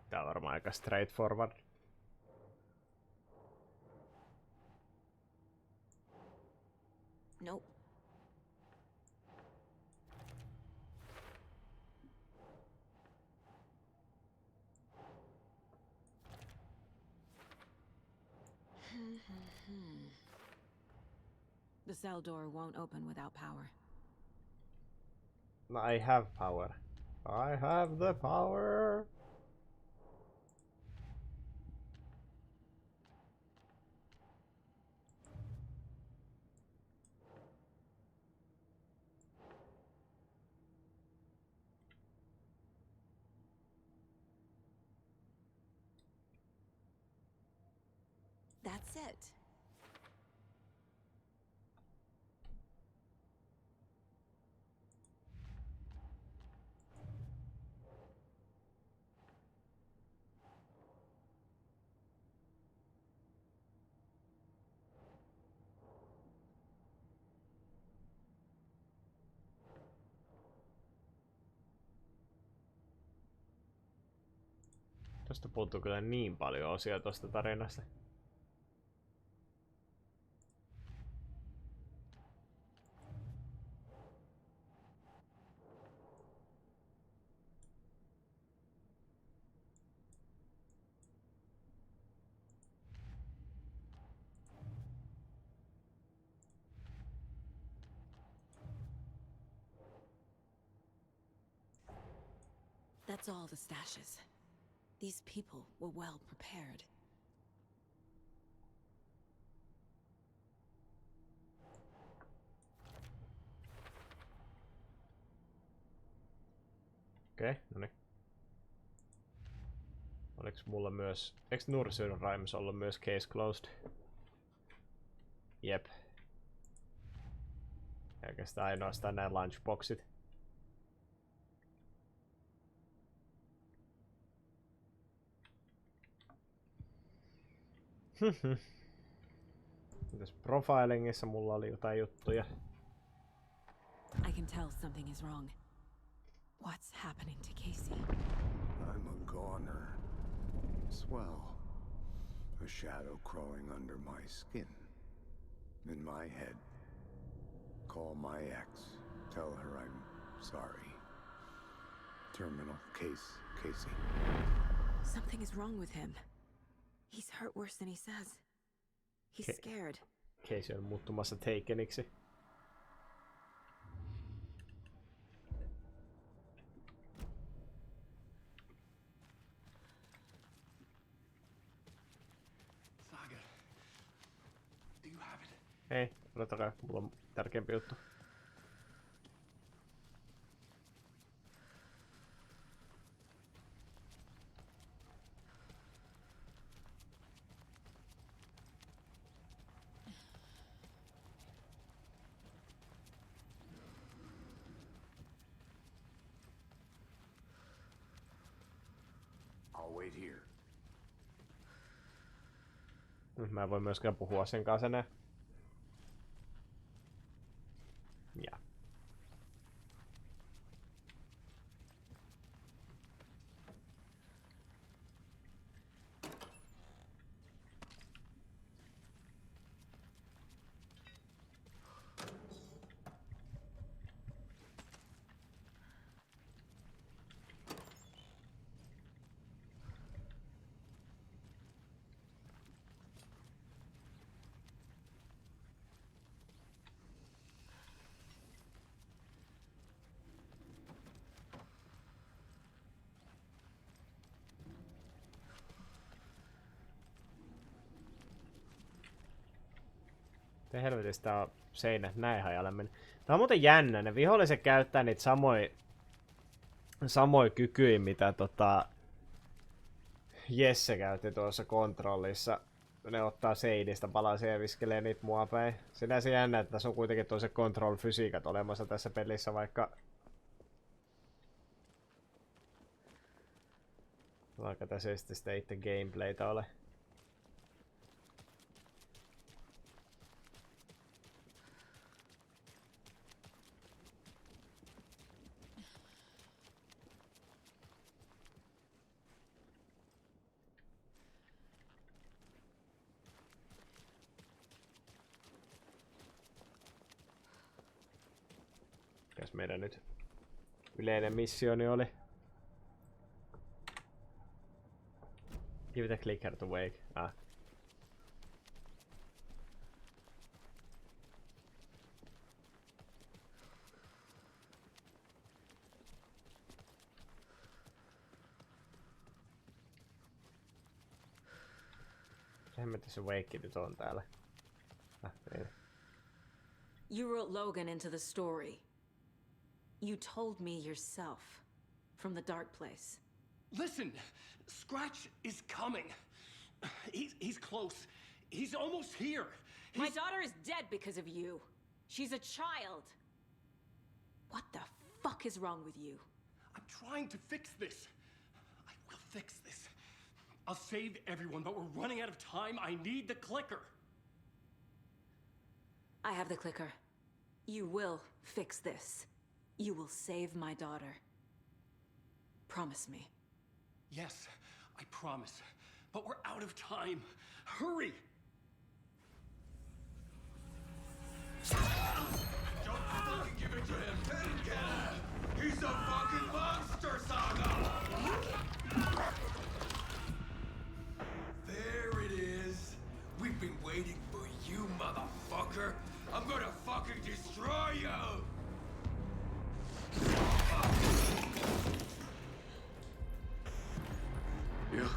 Tää on varmaan aika straightforward. Nope. The cell door won't open without power. I have power. I have the power. That's it. Tosta puuttuu kyllä niin paljon osia tosta tarinasta. That's all the stashes. These people were well prepared. Okei, noniin. Oliks mulla myös... Eiks Nursyn Rhymes ollut myös case closed? Jep. Ja oikeastaan ainoastaan nää lunchboxit. Mitäs profilingissa mulla oli jotain juttuja? I can tell something is wrong. What's happening to Casey? I'm a goner. Swell. A shadow crawling under my skin. In my head. Call my ex. Tell her I'm sorry. Terminal case, Casey. Something is wrong with him. He's hurt worse than he says. He's scared. Casey on muuttumassa Takeniksi. Saga. Do you have it? Hei, odottakaa, mulla on tärkeämpi juttu. I'll wait here. Mä en voi myöskään puhua sen kanssa enää. Ja. Miten helvetistä on seinät näin hajalle mennyt? Tää on muuten jännä. Ne viholliset käyttää niitä samoja kykyjä, mitä Jesse käytti tuossa kontrollissa. Ne ottaa seinistä palasia ja viskelee niitä mua päin. Sinänsä jännä, että tässä on kuitenkin toiset control-fysiikat olemassa tässä pelissä, vaikka tässä ei sitä itse gameplaytä ole. Mikäs meidän nyt yleinen missioni oli? Give the clicker to wake. Ah. Hemmetti se wake nyt on täällä. Ah, ei. You wrote Logan into the story. You told me yourself from the dark place. Listen, Scratch is coming. He's close. He's almost here. My daughter is dead because of you. She's a child. What the fuck is wrong with you? I'm trying to fix this. I will fix this. I'll save everyone, but we're running out of time. I need the clicker. I have the clicker. You will fix this. You will save my daughter. Promise me. Yes, I promise. But we're out of time. Hurry! Don't fucking give it to him! He's a fucking monster, Saga! There it is. We've been waiting for you, motherfucker. I'm gonna fucking destroy you! Yeah.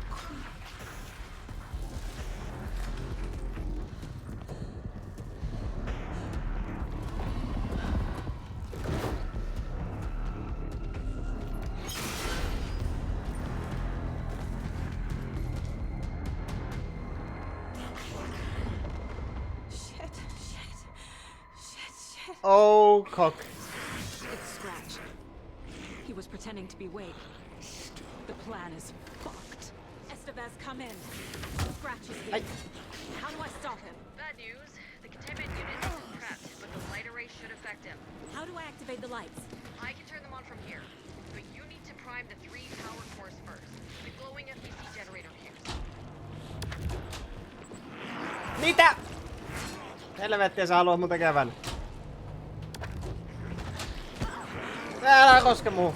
Oh, cock. It's Scratch. He was pretending to be Wake. The plan is fucked. Estevez, come in. Scratch is here. How do I stop him? Bad news. The containment unit isn't prepped, but the light array should affect him. How do I activate the lights? I can turn them on from here, but you need to prime the 3 power cores first. The glowing FBC generator fuse. Mitä? Helvettiä sä haluat mun tekevän. Älä koske muu.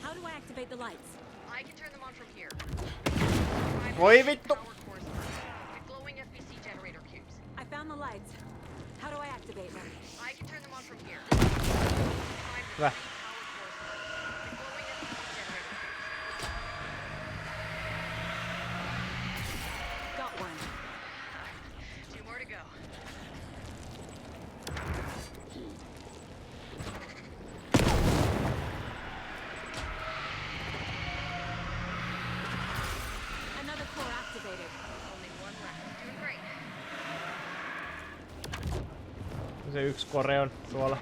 How do I activate the lights? I can turn them on from here. Voi vittu. Power cores first. The glowing FBC generator fuse. I found the lights. How do I activate them? I can turn them on from here. Prime the 3 Hyvä. power cores first. The glowing FBC generator fuse. Got one. 2 more to go. Another core activated. Only 1 left. Doing great. Se yksi kore on tuolla.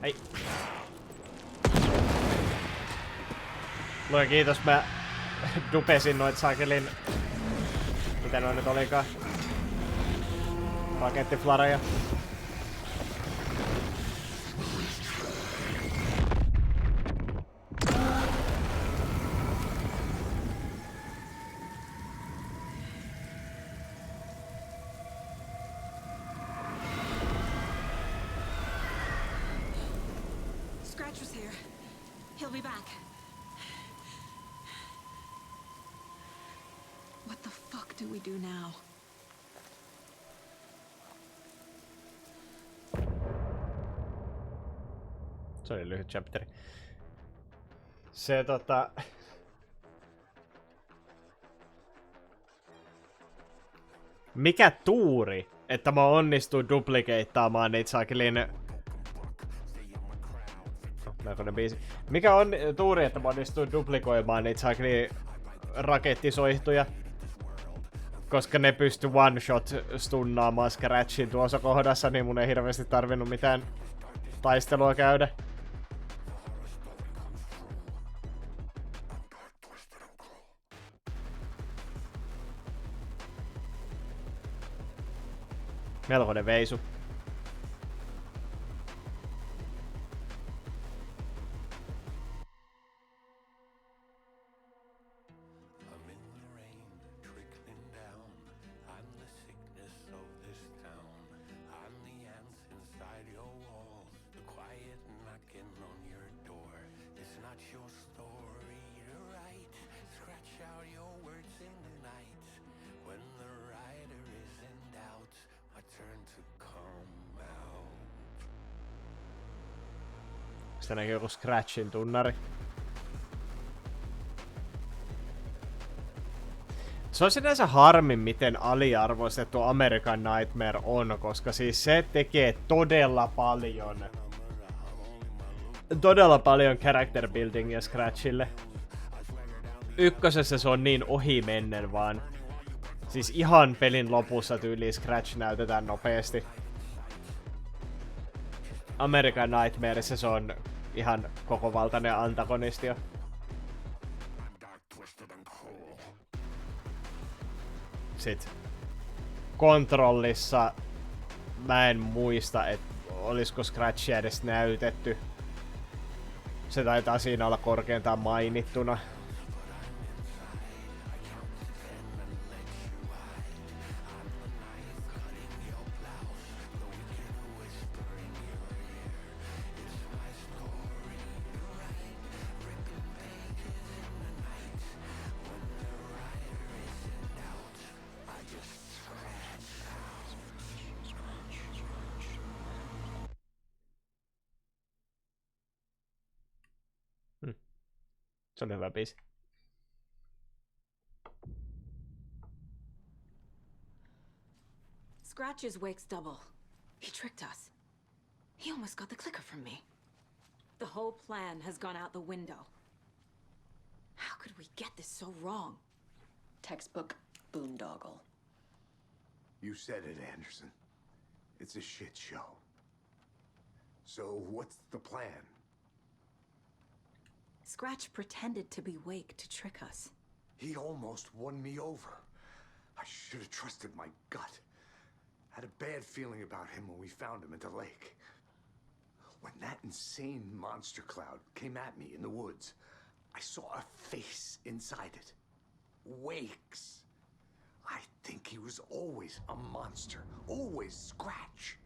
Ei. Lue kiitos, mä dupesin noit sakelin. Mitä noin nyt olikaan? Pakettiflareja. Scratch was here. He'll be back. What the fuck do we do now? Se oli lyhyt chapteri. Se Mikä tuuri, että mä onnistuin duplikeittaamaan niitä sakelin... Melkoinen biisi. Mikä on tuuri, että mä onnistuin duplikoimaan niitä sakelin rakettisoihtuja. Koska ne pysty one shot stunnaamaan Scratchin tuossa kohdassa, niin mun ei hirveästi tarvinnut mitään taistelua käydä. Melkoinen veisu. Sitä näkyy joku Scratchin tunnari. Se on sinänsä harmi, miten aliarvoistettu American Nightmare on, koska siis se tekee todella paljon character buildingia Scratchille. Ykkösessä se on niin ohimennen vaan. Siis ihan pelin lopussa tyyliin Scratch näytetään nopeasti. American Nightmareissa se on ihan kokovaltainen antagonisti jo. Sit Controlissa mä en muista, että olisiko Scratchia edes näytetty. Se taitaa siinä olla korkeintaan mainittuna. Se on hyvä biisi. Scratch is Wake's double. He tricked us. He almost got the clicker from me. The whole plan has gone out the window. How could we get this so wrong? Textbook boondoggle. You said it, Anderson. It's a shit show. So what's the plan? Scratch pretended to be Wake to trick us. He almost won me over. I should have trusted my gut. Had a bad feeling about him when we found him at the lake. When that insane monster cloud came at me in the woods, I saw a face inside it. Wake's. I think he was always a monster. Always Scratch.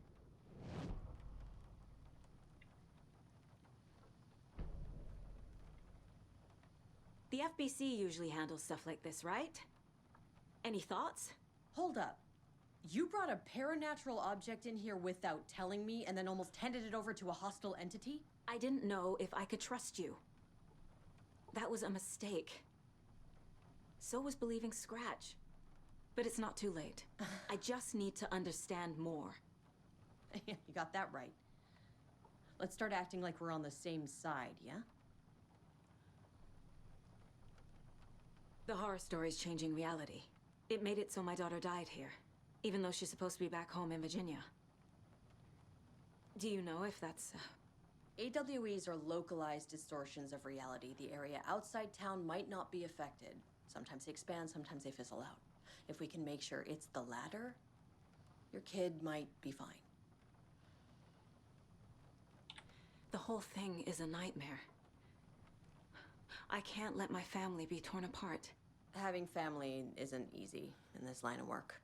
The FBC usually handles stuff like this, right? Any thoughts? Hold up. You brought a paranatural object in here without telling me and then almost handed it over to a hostile entity? I didn't know if I could trust you. That was a mistake. So was believing Scratch. But it's not too late. I just need to understand more. You got that right. Let's start acting like we're on the same side, yeah? The horror story's changing reality. It made it so my daughter died here, even though she's supposed to be back home in Virginia. Do you know if that's... AWEs are localized distortions of reality. The area outside town might not be affected. Sometimes they expand, sometimes they fizzle out. If we can make sure it's the latter, your kid might be fine. The whole thing is a nightmare. I can't let my family be torn apart. Having family isn't easy in this line of work.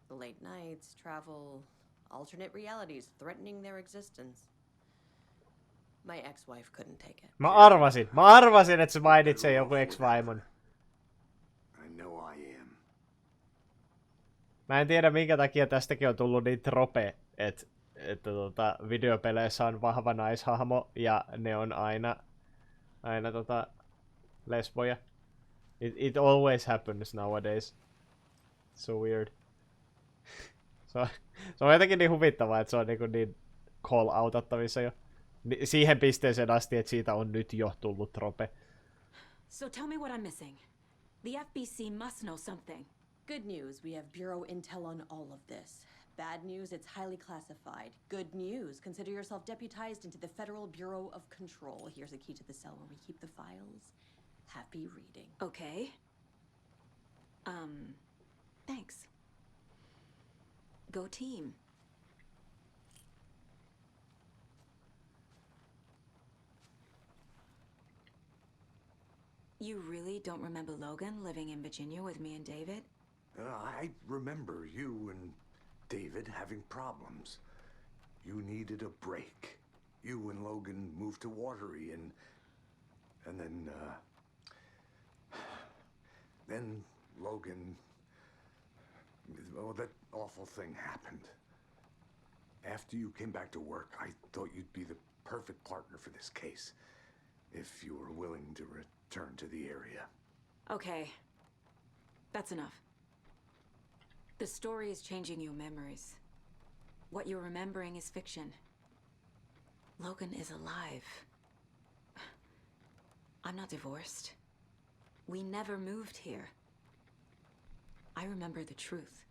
The late nights, travel, alternate realities threatening their existence. My ex-wife couldn't take it. Mä arvasin, että se mainitsee joku ex-vaimon. I know I am. Mä en tiedä minkä takia tästäkin on tullut niin trope, että videopeleissä on vahva naishahmo ja ne on aina lesboja. It always happens nowadays. So weird. Se on jotenkin niin huvittavaa, että se on niin call-outattavissa jo. Siihen pisteeseen asti, että siitä on nyt jo tullut trope. So tell me what I'm missing. The FBC must know something. Good news, we have Bureau intel on all of this. Bad news, it's highly classified. Good news, consider yourself deputized into the Federal Bureau of Control. Here's a key to the cell where we keep the files. Happy reading. Okay. Thanks. Go team. You really don't remember Logan living in Virginia with me and David? I remember you and David having problems. You needed a break. You and Logan moved to Watery and then Logan, well, that awful thing happened. After you came back to work, I thought you'd be the perfect partner for this case, if you were willing to return to the area. Okay. That's enough. The story is changing your memories. What you're remembering is fiction. Logan is alive. I'm not divorced. We never moved here. I remember the truth.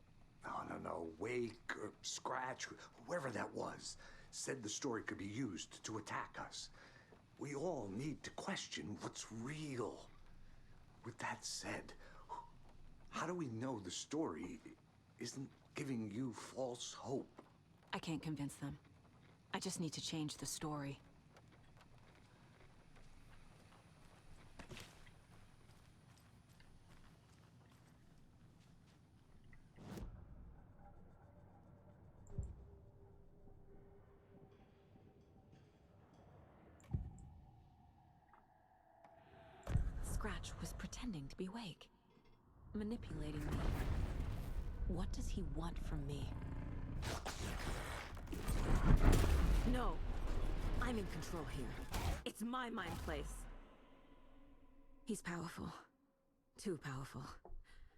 No. Wake or Scratch, whoever that was, said the story could be used to attack us. We all need to question what's real. With that said, how do we know the story isn't giving you false hope? I can't convince them. I just need to change the story. Scratch was pretending to be Wake, manipulating me. What does he want from me? No! I'm in control here. It's my mind place. He's powerful. Too powerful.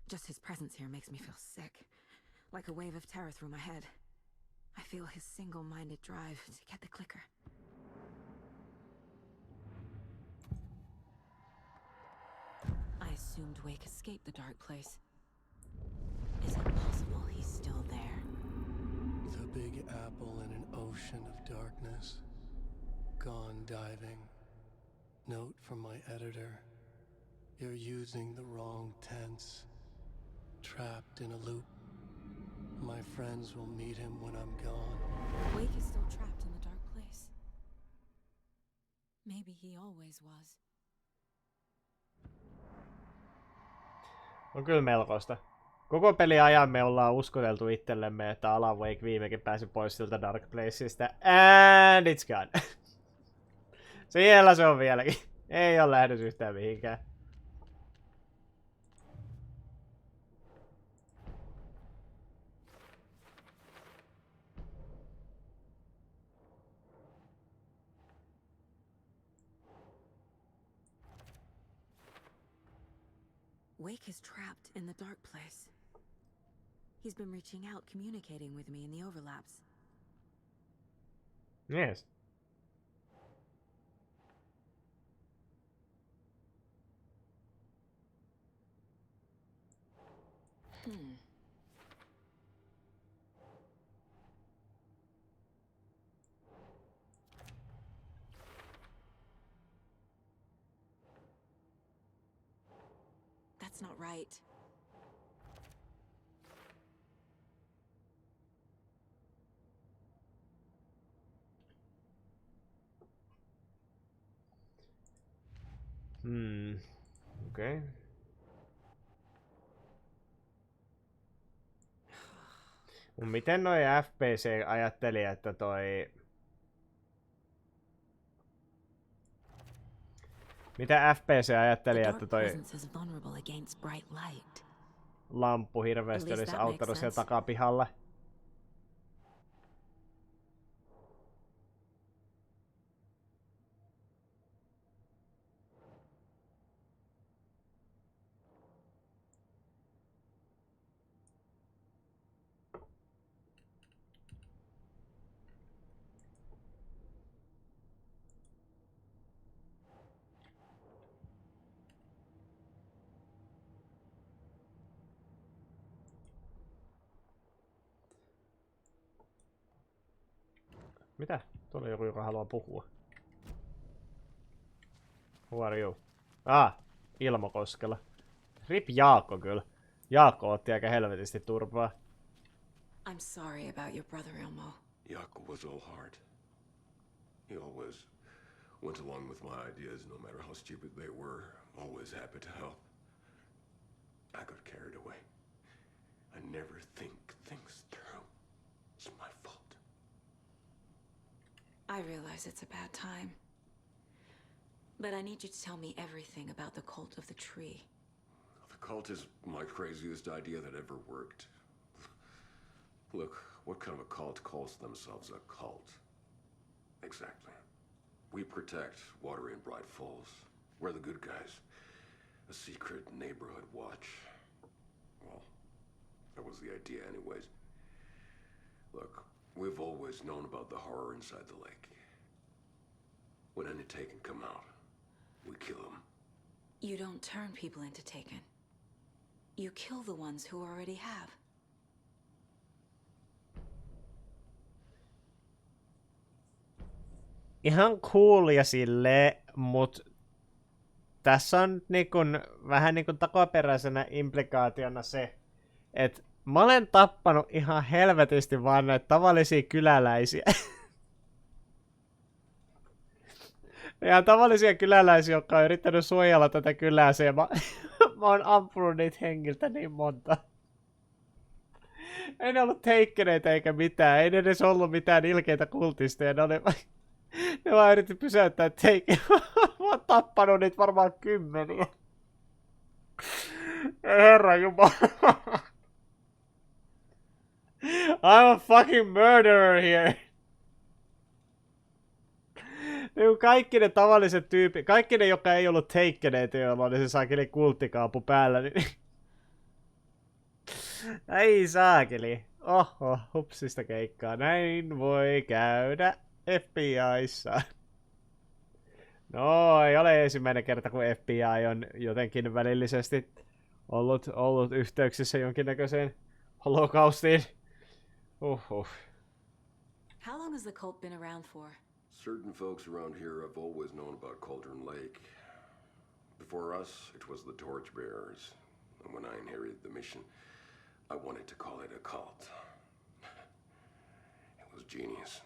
Just his presence here makes me feel sick. Like a wave of terror through my head. I feel his single-minded drive to get the clicker. I assumed Wake escaped the dark place. Is it possible he's still there? The Big Apple in an ocean of darkness. Gone diving. Note from my editor. You're using the wrong tense. Trapped in a loop. My friends will meet him when I'm gone. Wake is still trapped in the dark place. Maybe he always was. On kyllä melkoista. Koko peli ajan me ollaan uskoteltu itsellemme, että aWake viimekin pääsi pois siltä Dark Placeista. And it's gone. Siellä se on vieläkin. Ei ole lähdös yhtään mihinkään. Wake is trapped in the dark place. He's been reaching out, communicating with me in the overlaps. Yes. That's not right. Okei. Miten noi FPC ajatteli, että toi... Mitä FPC ajatteli, että toi lamppu hirveästi olisi auttanut siellä takapihalla? Mitä? Tuolla joku, joka haluaa puhua. Who are you? Ilmo Koskela. Rip Jaakko kyllä. Jaakko otti aika helvetisti turpaa. I'm sorry about your brother, Ilmo. Jaakko was all heart. He always went along with my ideas, no matter how stupid they were. Always happy to help. I got carried away. I never think things through. It's my fault. I realize it's a bad time. But I need you to tell me everything about the cult of the tree. The cult is my craziest idea that ever worked. Look, what kind of a cult calls themselves a cult? Exactly. We protect Watery and Bright Falls. We're the good guys. A secret neighborhood watch. Well, that was the idea anyways. Look, we've always known about the horror inside the lake. When any Taken come out, we kill them. You don't turn people into Taken. You kill the ones who already have. Ihan coolia silleen, mut tässä on niinkun, vähän niinkun takaperäisenä implikaationa se, että mä olen tappanut ihan helvetisti vaan näitä tavallisia kyläläisiä. Ihan tavallisia kyläläisiä, jotka on yrittänyt suojella tätä kylää, ja mä oon ampunut niitä hengiltä niin monta. Ei ne ollut teikkeneitä eikä mitään, ei ne edes ollut mitään ilkeitä kultisteja, ne vaan yritti pysäyttää Taken. Mä oon tappanut niitä varmaan 10. Herra jumala. I'm a fucking murderer here. Kaikki ne tavalliset tyypit, kaikki ne, jotka ei ollut Takeneita, joilla oli se saakeli kulttikaapu päällä, niin... Ei saakeli. Oho, hupsista keikkaa. Näin voi käydä FBI:ssa. No, ei ole ensimmäinen kerta, kun FBI on jotenkin välillisesti ollut yhteyksissä jonkinnäköiseen holokaustiin. How long has the cult been around for? Certain folks around here have always known about Cauldron Lake. Before us, it was the Torchbearers. And when I inherited the mission, I wanted to call it a cult. It was genius.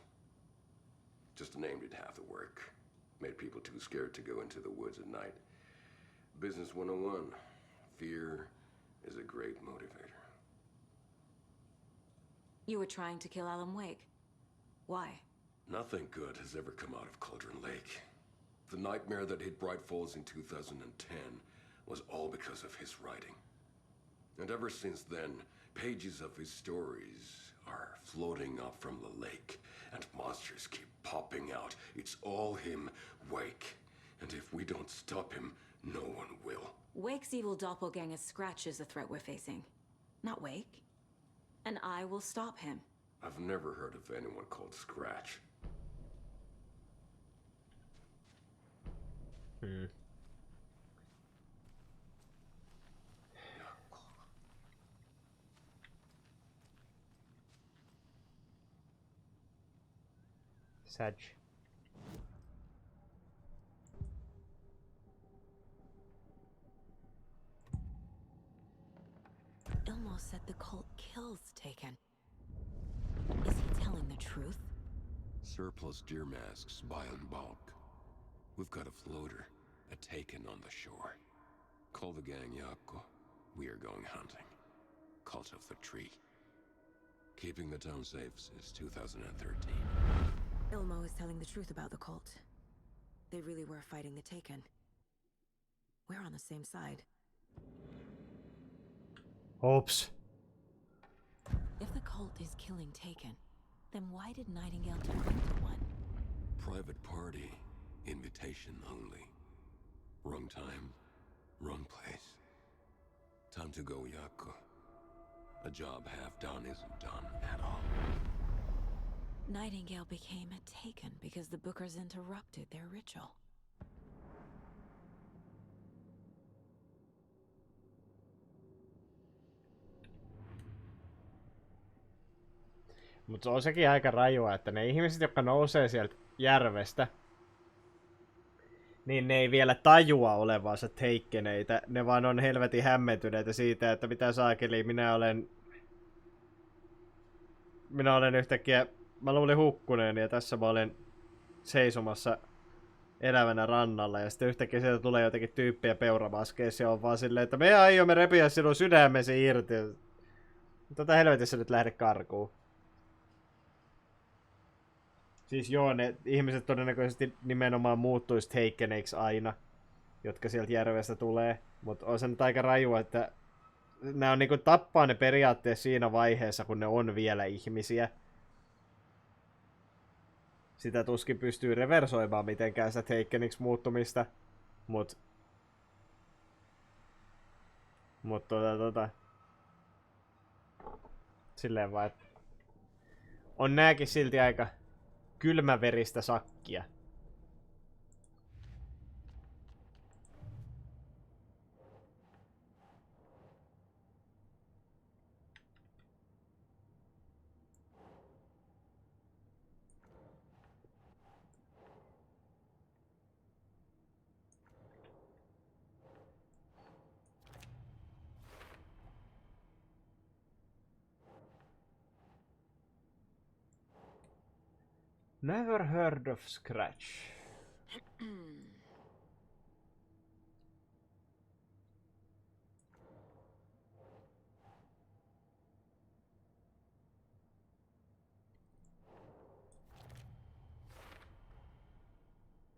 Just a name did half the work. Made people too scared to go into the woods at night. Business 101. Fear is a great motivator. You were trying to kill aWake. Why? Nothing good has ever come out of Cauldron Lake. The nightmare that hit Bright Falls in 2010 was all because of his writing. And ever since then, pages of his stories are floating up from the lake, and monsters keep popping out. It's all him, Wake. And if we don't stop him, no one will. Wake's evil doppelganger Scratch is the threat we're facing, not Wake. And I will stop him. I've never heard of anyone called Scratch. Sag. Ilmo said the cult kills Taken. Is he telling the truth? Surplus deer masks buy in bulk. We've got a floater, a Taken on the shore. Call the gang Jaakko. We are going hunting. Cult of the Tree. Keeping the town safe since 2013. Ilmo is telling the truth about the cult. They really were fighting the Taken. We're on the same side. Oops. If the cult is killing Taken, then why did Nightingale turn into one? Private party. Invitation only. Wrong time, wrong place. Time to go, Jaakko. A job half done isn't done at all. Nightingale became a Taken because the Bookers interrupted their ritual. Mutta on sekin aika rajua, että ne ihmiset, jotka nousee sieltä järvestä, niin ne ei vielä tajua olevansa teikkeneitä. Ne vaan on helvetin hämmentyneitä siitä, että mitä saakeli minä olen yhtäkkiä, mä luulin hukkuneen ja tässä mä olen seisomassa elävänä rannalla ja sitten yhtäkkiä sieltä tulee jotenkin tyyppiä peuramaskeissa ja on vaan silleen, että me aiomme repiä sinun sydämesi irti. Helvetissä nyt lähde karkuun. Siis joo, ne ihmiset todennäköisesti nimenomaan muuttuisi heikkeneiksi aina, jotka sieltä järvestä tulee. Mutta on se nyt aika raju, että nämä on niinku tappaa ne periaatteessa siinä vaiheessa, kun ne on vielä ihmisiä. Sitä tuskin pystyy reversoimaan mitenkään sitä heikkeniksi muuttumista. Mut silleen vaan, että on nääkin silti aika kylmäveristä sakkia. Never heard of Scratch.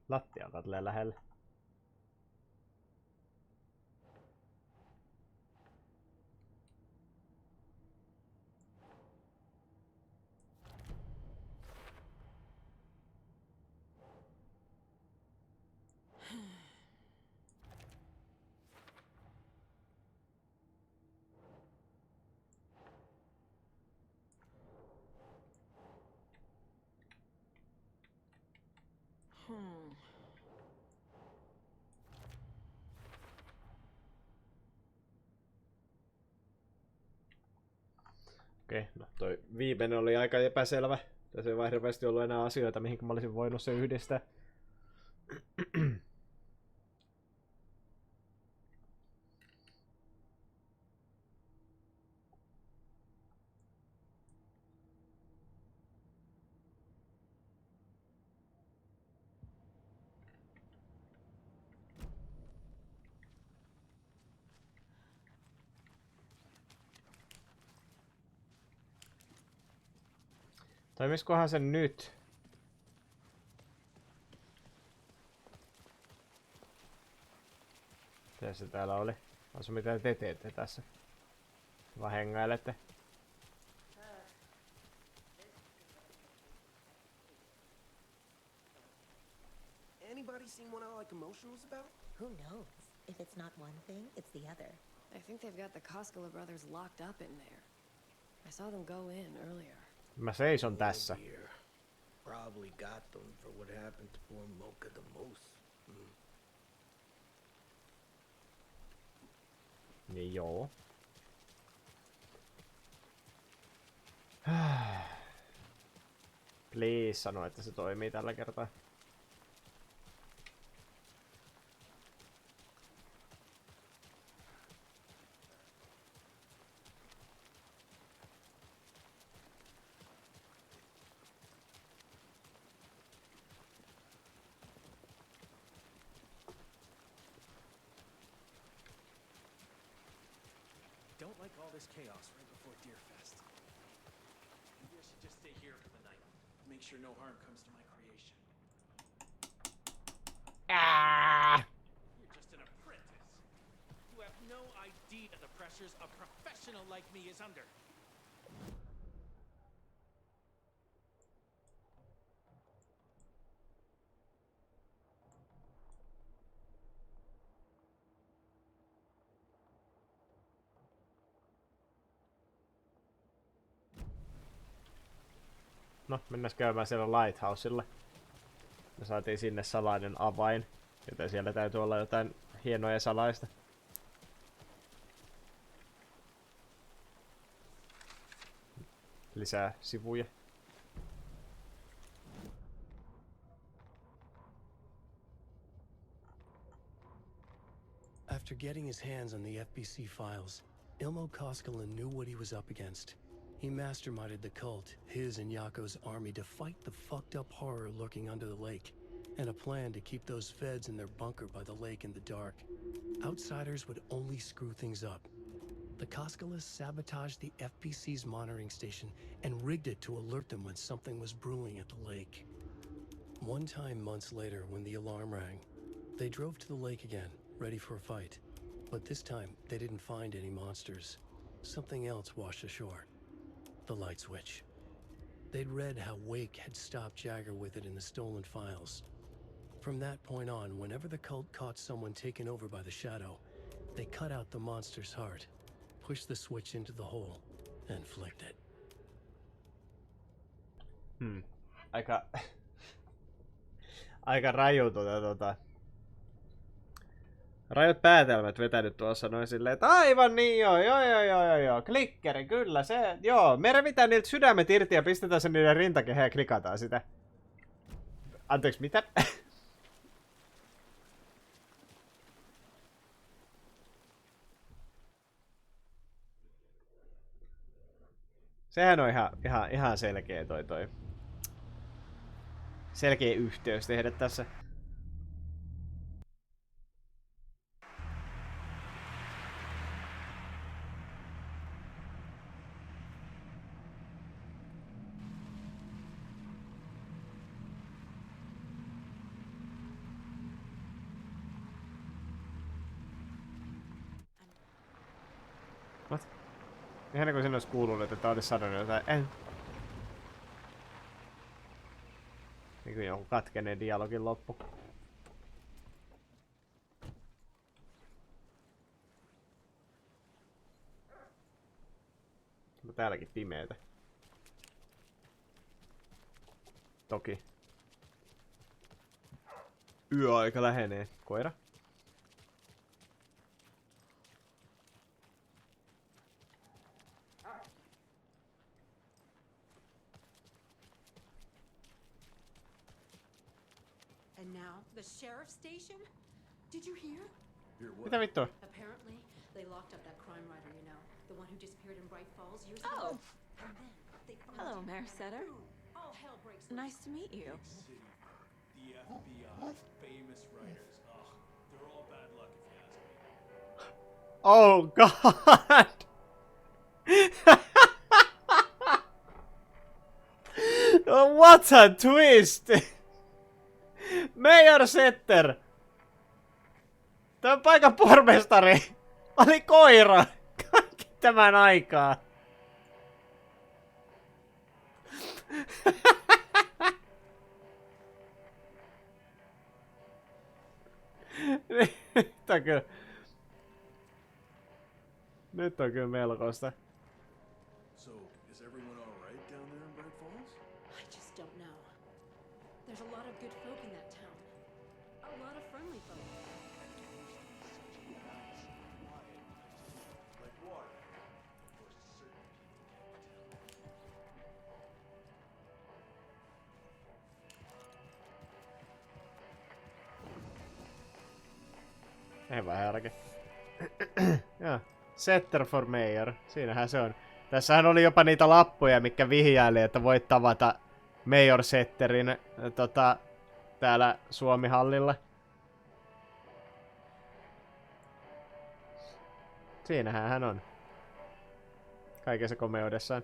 Lattialta tulee lähelle. Okei, no toi viimeinen oli aika epäselvä. Tässä ei vaan hirveästi ollut enää asioita, mihin mä olisin voinut se yhdistää. Toimiskohan se nyt? Mitä se täällä oli? Asu mitä te teette tässä? Vaan hengailette. Anybody seen what I like emotionals about? Who knows? If it's not one thing, it's the other. I think they've got the Koskela brothers locked up in there. I saw them go in earlier. Mä seison tässä. Probably got them for what happened to poor Mocha the Moose. Niin joo. Please sano, että se toimii tällä kertaa. Don't like all this chaos right before Deerfest. Maybe I should just stay here for the night. Make sure no harm comes to my creation. You're just an apprentice. You have no idea the pressures a professional like me is under. No, mennään käymään siellä Lighthousella. Me saatiin sinne salainen avain, joten siellä täytyy olla jotain hienoa ja salaista. lisää sivuja. After getting his hands on the FBC files, Ilmo Koskinen knew what he was up against. He masterminded the cult, his and Yako's army, to fight the fucked up horror lurking under the lake, and a plan to keep those feds in their bunker by the lake in the dark. Outsiders would only screw things up. The Koskilas sabotaged the FBC's monitoring station and rigged it to alert them when something was brewing at the lake. One time months later, when the alarm rang, they drove to the lake again, ready for a fight. But this time, they didn't find any monsters. Something else washed ashore. The light switch. They'd read how Wake had stopped Jagger with it in the stolen files. From that point on, whenever the cult caught someone taken over by the Shadow, they cut out the monster's heart, pushed the switch into the hole, and flicked it. Aika raju rajut päätelmät vetänyt tuossa noin silleen, että aivan niin joo, klikkeri, kyllä se, joo, me revitään niiltä sydämet irti ja pistetään se niiden rintakehään ja klikataan sitä. Anteeksi, mitä? Sehän on ihan selkeä toi. Selkeä yhteys tehdä tässä. What? Ihan kun sen olisi kuulunut, että olisi sanonut jotain. Niin kuin joku katkeneen dialogin loppu. Onko täälläkin pimeetä? Toki. Yöaika lähenee. Koira? And now, the sheriff's station? Did you hear? Mitä vittua? Apparently, they locked up that crime writer, you know. The one who disappeared in Bright Falls years Oh. ago. And then they found Hello, him. Mayor Setter. All hell breaks loose. Nice to meet you. City. The FBI. Famous writers. Ugh, they're all bad luck if you ask me. Oh god! What a twist! Mayor Setter! Tämän paikan pormestari oli koira kaiken tämän aikaa. Nyt on kyllä melkoista. So, is everyone all right down there in Bright Falls? I just don't know. There's a lot of good folk in that town. A lot of friendly folk. Like water. Of course, certain Ei vaan härke. Joo. Setter for mayor. Siinähän se on. Tässähän oli jopa niitä lappuja, mitkä vihjailee, että voit tavata Mayor Setterin täällä Suomi-hallilla. Siinähän hän on. Kaikessa komeudessaan.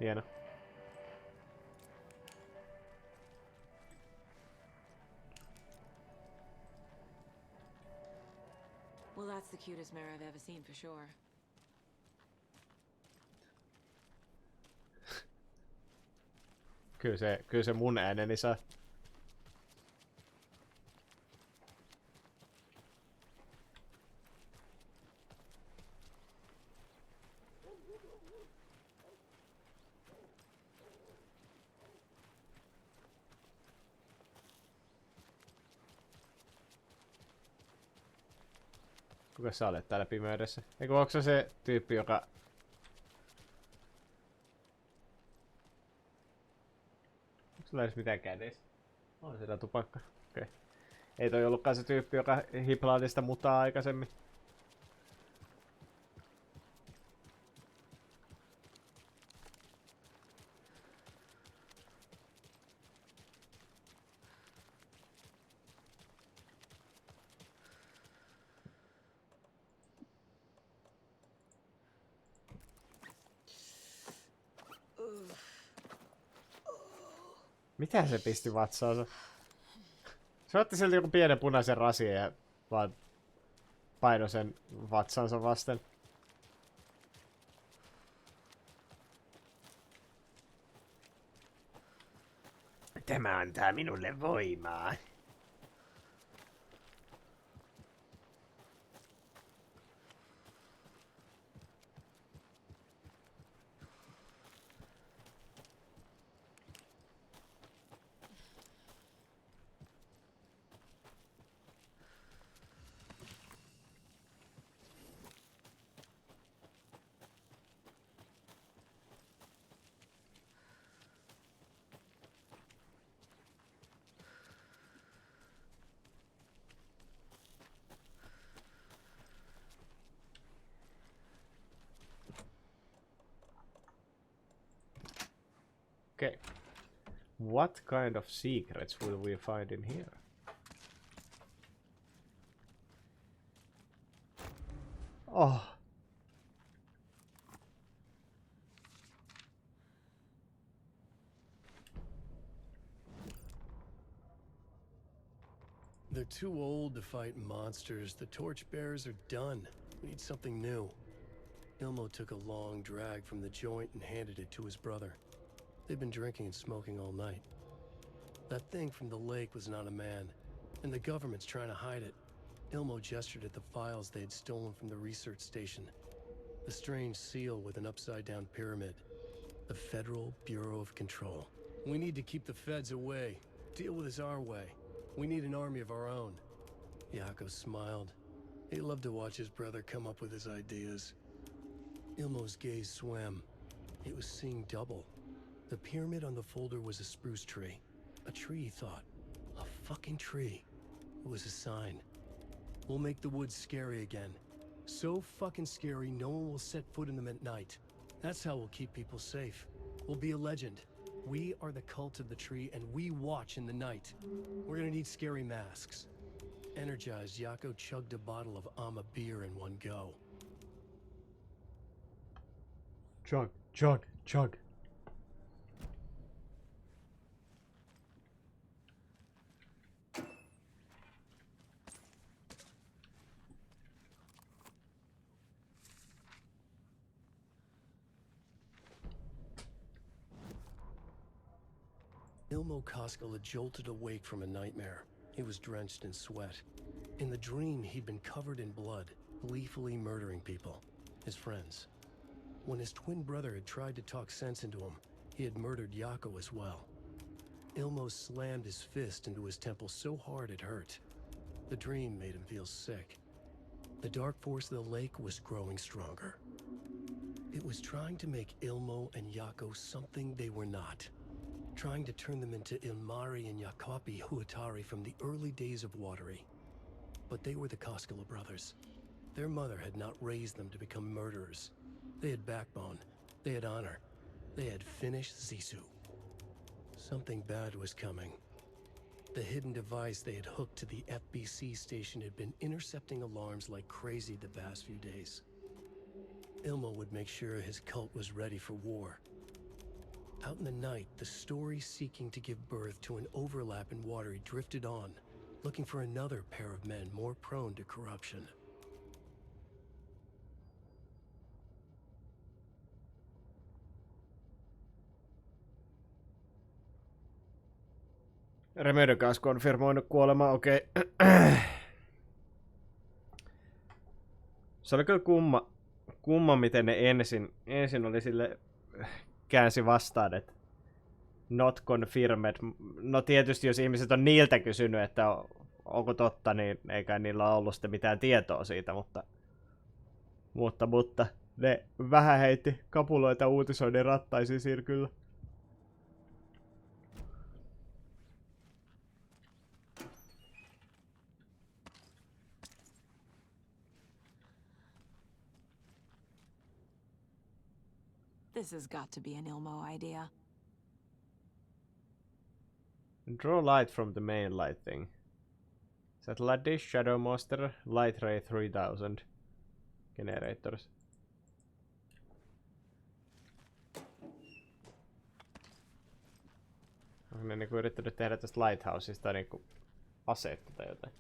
Hieno. Well, that's the cutest mare I've ever seen for sure. Kyllä se mun ääneni saa. Kuka sä olet täällä pimeydessä? Eikö onko se tyyppi, joka... Onko sulla edes mitään kädessä? On siellä tupakka. Okei. Okay. Ei toi ollutkaan se tyyppi, joka hiplaili sitä mutaa aikaisemmin. Mitä se pisti vatsaansa? Se otti sieltä joku pienen punaisen rasien ja vaan painoi sen vatsansa vasten. Tämä antaa minulle voimaa. Okay. What kind of secrets will we find in here? Oh. They're too old to fight monsters. The torchbearers are done. We need something new. Ilmo took a long drag from the joint and handed it to his brother. They've been drinking and smoking all night. That thing from the lake was not a man, and the government's trying to hide it. Ilmo gestured at the files they had stolen from the research station. The strange seal with an upside-down pyramid. The Federal Bureau of Control. We need to keep the feds away. Deal with this our way. We need an army of our own. Yako smiled. He loved to watch his brother come up with his ideas. Ilmo's gaze swam. He was seeing double. The pyramid on the folder was a spruce tree. A tree, he thought. A fucking tree. It was a sign. We'll make the woods scary again. So fucking scary, no one will set foot in them at night. That's how we'll keep people safe. We'll be a legend. We are the cult of the tree, and we watch in the night. We're gonna need scary masks. Energized, Yako chugged a bottle of Ama beer in one go. Chug, chug, chug. Ilmo Koskela had jolted awake from a nightmare. He was drenched in sweat. In the dream, he'd been covered in blood, gleefully murdering people, his friends. When his twin brother had tried to talk sense into him, he had murdered Yako as well. Ilmo slammed his fist into his temple so hard it hurt. The dream made him feel sick. The dark force of the lake was growing stronger. It was trying to make Ilmo and Yako something they were not. Trying to turn them into Ilmari and Jakobi Huatari from the early days of Watery. But they were the Koskela brothers. Their mother had not raised them to become murderers. They had backbone. They had honor. They had finished Zissou. Something bad was coming. The hidden device they had hooked to the FBC station had been intercepting alarms like crazy the past few days. Ilmo would make sure his cult was ready for war. Out in the night, the story seeking to give birth to an overlap in Watery drifted on, looking for another pair of men more prone to corruption. Remedios konfirmoinut kuolema, okei. Se oli kyllä kumma miten ne ensin oli sille käänsi vastaan, että not confirmed. No tietysti jos ihmiset on niiltä kysynyt, että onko totta, niin eikä niillä ollut sitten mitään tietoa siitä, mutta ne vähän heitti kapuloita uutisoinnin rattaisiin siinä kyllä. This has got to be an Ilmo idea. Draw light from the main light thing. Satellite dish, shadow monster, light ray 3000. Generators. Onko ne niinku yrittänyt tehdä tästä lighthouseista niinku aseetta tai jotain?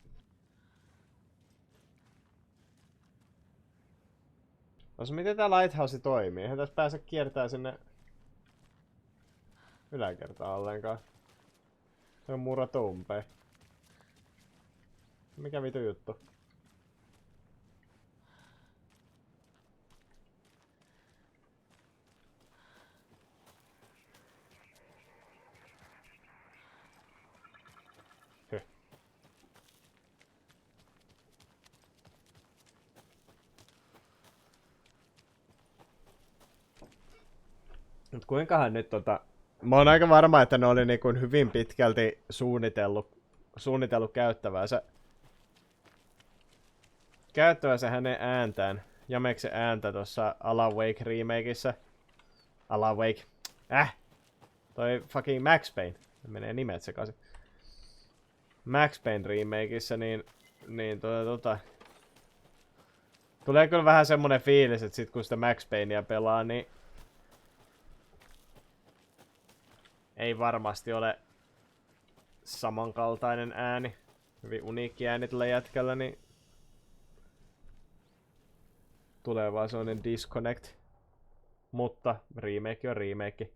Osa miten tää lighthouse toimii? Eihän tässä pääse kiertää sinne yläkertaan ollenkaan. Se on murattu umpeen. Mikä vitu juttu? Mut kuinkahan nyt mä oon aika varma, että ne oli niinku hyvin pitkälti suunnitellut käyttävänsä hänen ääntään. Jameksen ääntä tuossa aWake remakeissa. aWake. Toi fucking Max Payne. Menee nimet sekaisin. Max Payne remakeissa niin tulee kyllä vähän semmonen fiilis, että sit kun sitä Max Paynea pelaa, niin ei varmasti ole samankaltainen ääni. Hyvin uniikki ääni tällä jätkällä, niin tulee vaan sellainen disconnect. Mutta remake on remake.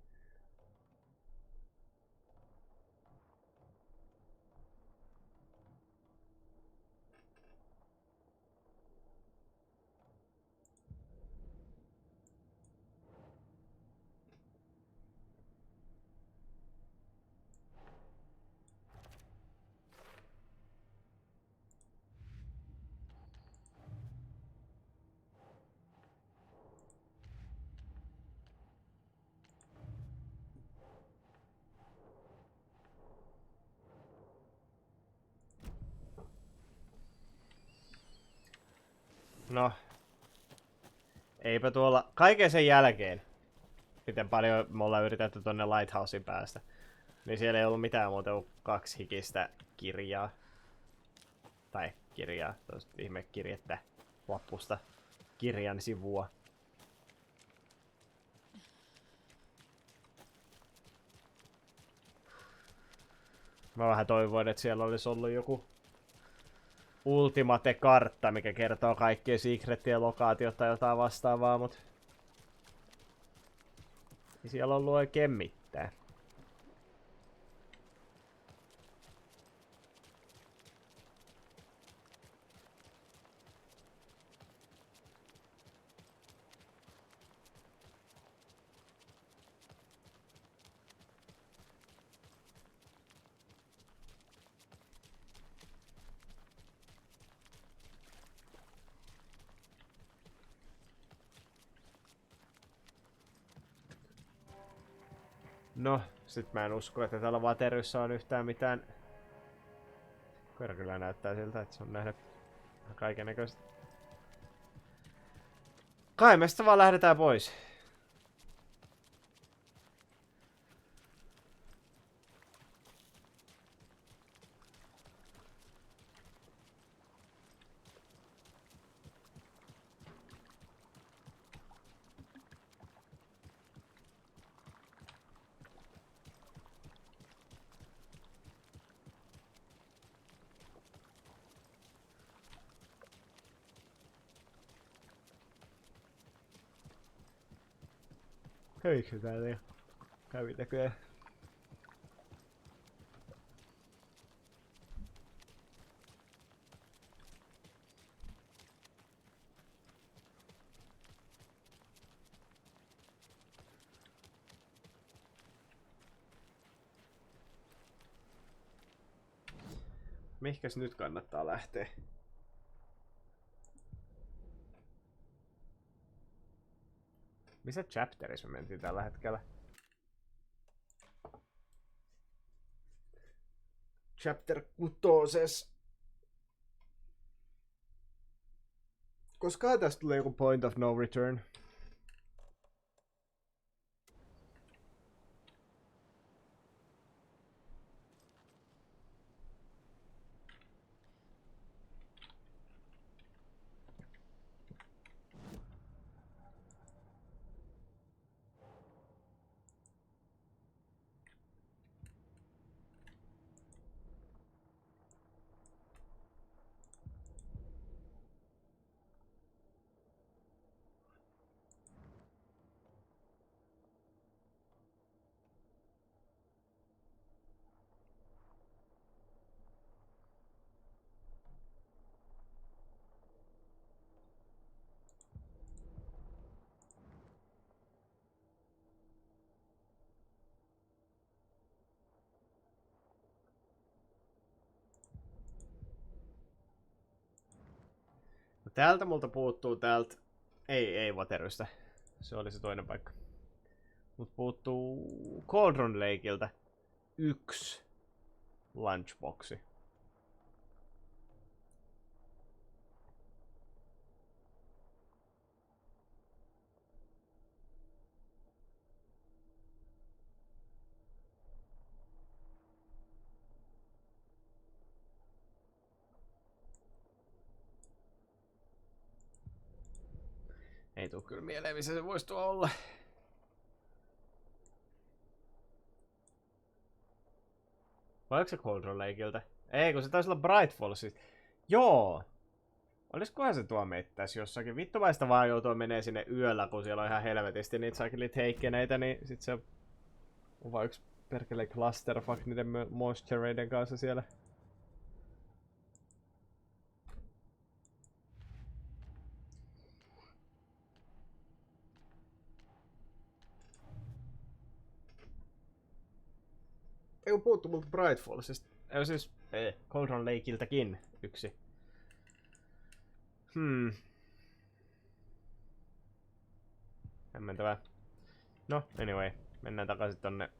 No, eipä tuolla kaiken sen jälkeen, miten paljon me ollaan yritetty tonne Lighthousein päästä, niin siellä ei ollut mitään muuta kuin 2 hikistä kirjaa. Tai kirjaa, tosta ihmekirjettä lappusta kirjan sivua. Mä vähän toivoin, että siellä olisi ollut joku Ultimate-kartta, mikä kertoo kaikkien secretien lokaatiot tai jotain vastaavaa, mut ei siellä ollut oikein mitään. No, sit mä en usko, että täällä Wateryssä on yhtään mitään. Kyllä näyttää siltä, että se on nähnyt kaikennäköistä. Kai me sitten vaan lähdetään pois. Eikö täällä ei kävi näköjään? Mihinkäs nyt kannattaa lähteä? Missä chapterissa me mentiin tällä hetkellä? Chapter 6. Koska tästä tulee joku point of no return? Täältä multa puuttuu täältä... Ei Waterystä. Se oli se toinen paikka. Mut puuttuu Cauldron Lakeiltä 1 lunchboxi. Ei tuu kyllä mieleen, missä se voisi tuo olla. Vai onko se Cauldron Lakeiltä? Ei, kun se taisi olla Bright Fallsista. Joo! Olisikohan se tuo mettäs jossakin? Vittuvaista vaan joutuu menee sinne yöllä, kun siellä on ihan helvetisti niitä sakelit heikkeneitä, niin sit se on vaan yksi perkele clusterfuck niiden moistureiden kanssa siellä. Ei kun puuttu multa Bright Fallsista. Ei siis Cauldron Lakeiltäkin yksi. Hämmentävää. No, anyway. Mennään takaisin tonne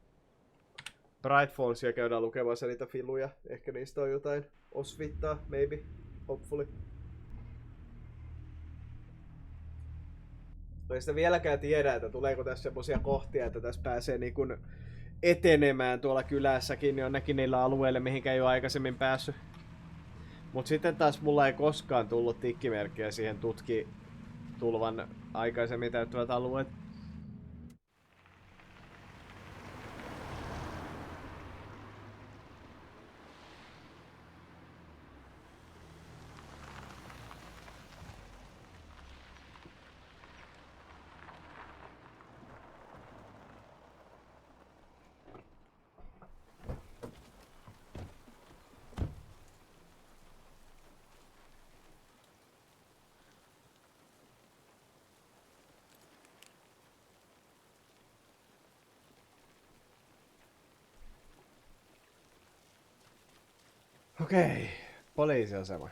Bright Fallsia ja käydään lukemassa niitä filuja. Ehkä niistä on jotain osvittaa, maybe. Hopefully. Ei sitä vieläkään tiedä, että tuleeko tässä semmosia kohtia, että tässä pääsee niin kun etenemään tuolla kylässäkin jonnekin niillä alueille, mihinkä ei ole aikaisemmin päässyt. Mut sitten taas mulla ei koskaan tullut tikkimerkkiä siihen tutkitulvan aikaisemmin täyttävät alueet. Okei, poliisiasema.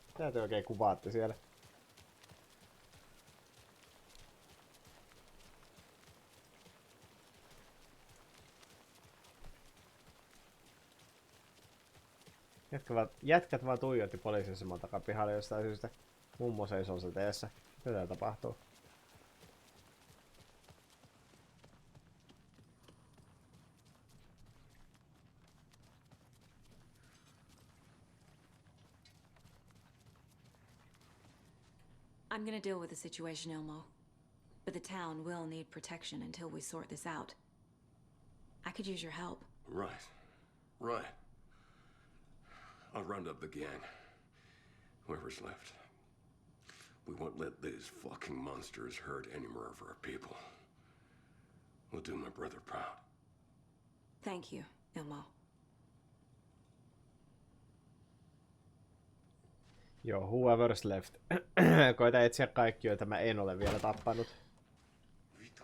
Mitä te oikein kuvaatte siellä? Jätkät vaan tuijotti poliisiaseman takapihalle jostain syystä. Mummo seisoo se teessä. Mitä täällä tapahtuu? I'm gonna deal with the situation, Ilmo. But the town will need protection until we sort this out. I could use your help. Right. I'll round up the gang. Whoever's left. We won't let these fucking monsters hurt any more of our people. We'll do my brother proud. Thank you, Ilmo. Joo, whoever's left. Koita etsiä kaikki, joita mä en ole vielä tappanut. Vittu.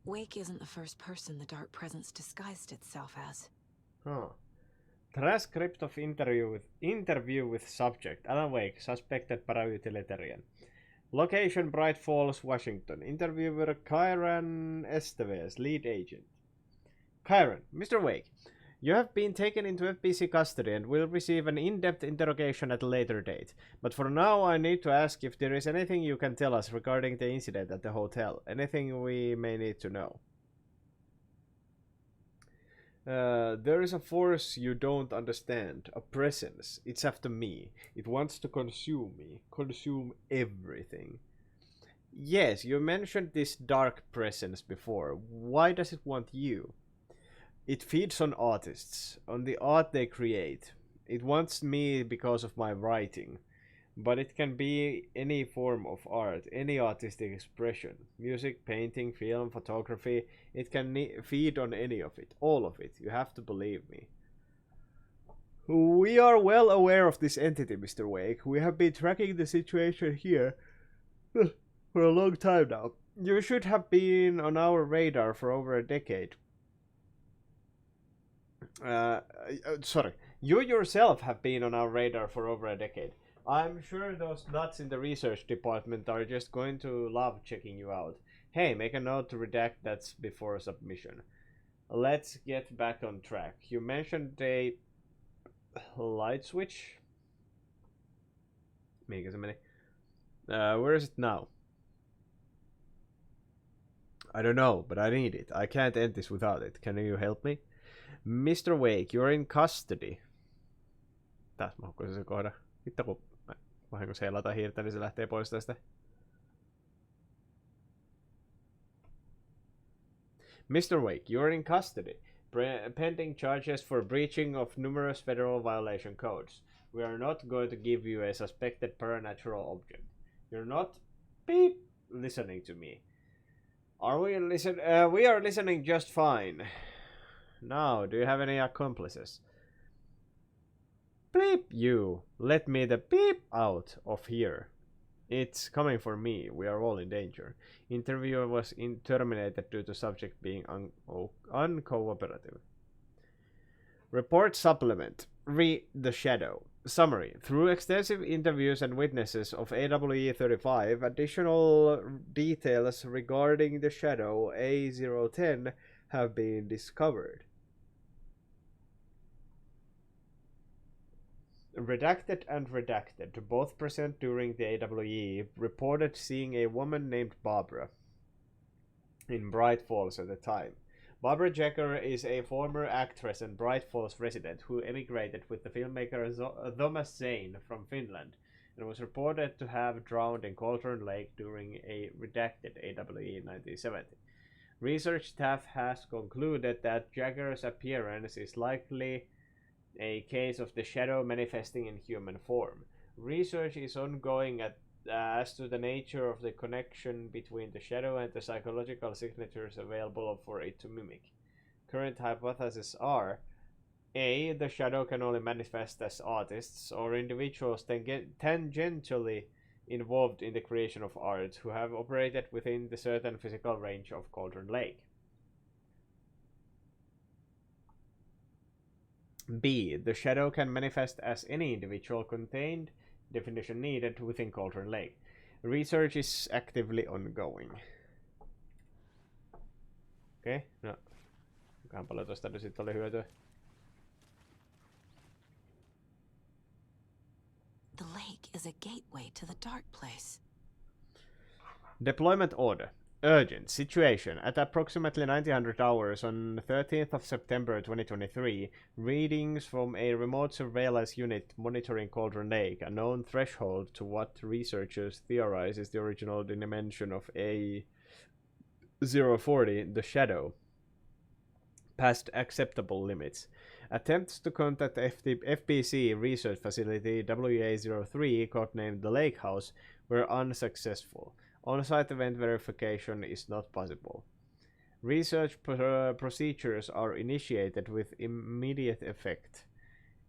Wake isn't the first person the Dark Presence disguised itself as. Huh. Transcript of interview with subject. aWake, suspected paramilitarian. Location Bright Falls, Washington. Interviewer Kyran Esteves, lead agent. Kyran, Mr. Wake, you have been taken into FBC custody and will receive an in-depth interrogation at a later date. But for now, I need to ask if there is anything you can tell us regarding the incident at the hotel. Anything we may need to know. There is a force you don't understand, a presence. It's after me. It wants to consume me, consume everything. Yes, you mentioned this dark presence before. Why does it want you? It feeds on artists, on the art they create. It wants me because of my writing. But it can be any form of art, any artistic expression. Music, painting, film, photography. It can feed on any of it, all of it. You have to believe me. We are well aware of this entity, Mr. Wake. We have been tracking the situation here for a long time now. You should have been on our radar for over a decade. Sorry. You yourself have been on our radar for over a decade. I'm sure those nuts in the research department are just going to love checking you out. Hey, make a note to redact that before submission. Let's get back on track. You mentioned a light switch? Where is it now? I don't know, but I need it. I can't end this without it. Can you help me? Mr. Wake, you're in custody. Taas mahukko se kohda. Vittu kun vahingossa heilata hiirtä, niin se lähtee pois tästä. Mr. Wake, you're in custody, pending charges for breaching of numerous federal violation codes. We are not going to give you a suspected paranatural object. You're not listening to me. Are we we are listening just fine. Now, do you have any accomplices? Bleep you. Let me the beep out of here. It's coming for me. We are all in danger. Interviewer was terminated due to subject being uncooperative. Report supplement. Read the shadow. Summary. Through extensive interviews and witnesses of AWE-35, additional details regarding the shadow A010 have been discovered. Redacted and redacted, both present during the AWE, reported seeing a woman named Barbara in Bright Falls at the time. Barbara Jagger is a former actress and Bright Falls resident who emigrated with the filmmaker Thomas Zane from Finland and was reported to have drowned in Cauldron Lake during a redacted AWE in 1970. Research staff has concluded that Jagger's appearance is likely a case of the shadow manifesting in human form. Research is ongoing as to the nature of the connection between the shadow and the psychological signatures available for it to mimic. Current hypotheses are: A. The shadow can only manifest as artists or individuals tangentially involved in the creation of art who have operated within the certain physical range of Cauldron Lake. B. The shadow can manifest as any individual contained, definition needed, within Cauldron Lake. Research is actively ongoing. Okei, no. Kuinkahan paljon tosta nyt sit oli hyötyä? The lake is a gateway to the dark place. Deployment order. Urgent situation. At approximately 1900 hours on 13th of September 2023, readings from a remote surveillance unit monitoring Cauldron Lake, a known threshold to what researchers theorize is the original dimension of A040, the shadow, past acceptable limits. Attempts to contact FBC research facility WA03, codenamed the Lake House, were unsuccessful. On-site event verification is not possible. Research procedures are initiated with immediate effect.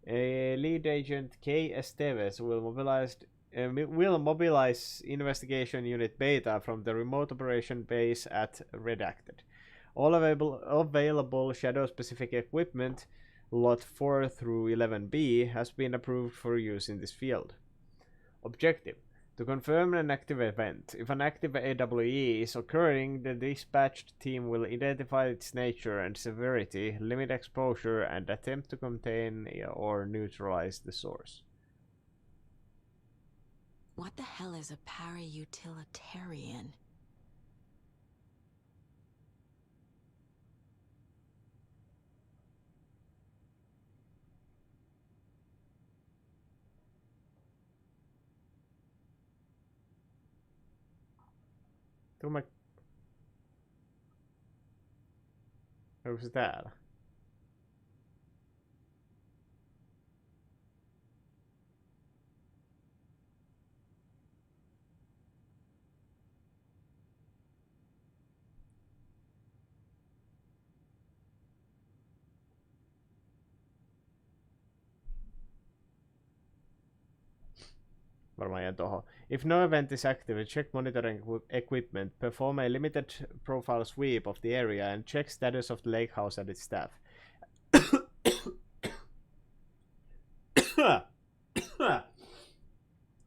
A lead agent K. Esteves will mobilize investigation unit Beta from the remote operation base at Redacted. All available shadow-specific equipment, Lot 4 through 11B, has been approved for use in this field. Objective: to confirm an active event. If an active AWE is occurring, the dispatched team will identify its nature and severity, limit exposure, and attempt to contain or neutralize the source. What the hell is a para-utilitarian? Onko se täällä? Varmaan jää tohon. If no event is active, check monitoring equipment, perform a limited profile sweep of the area, and check status of the lake house and its staff.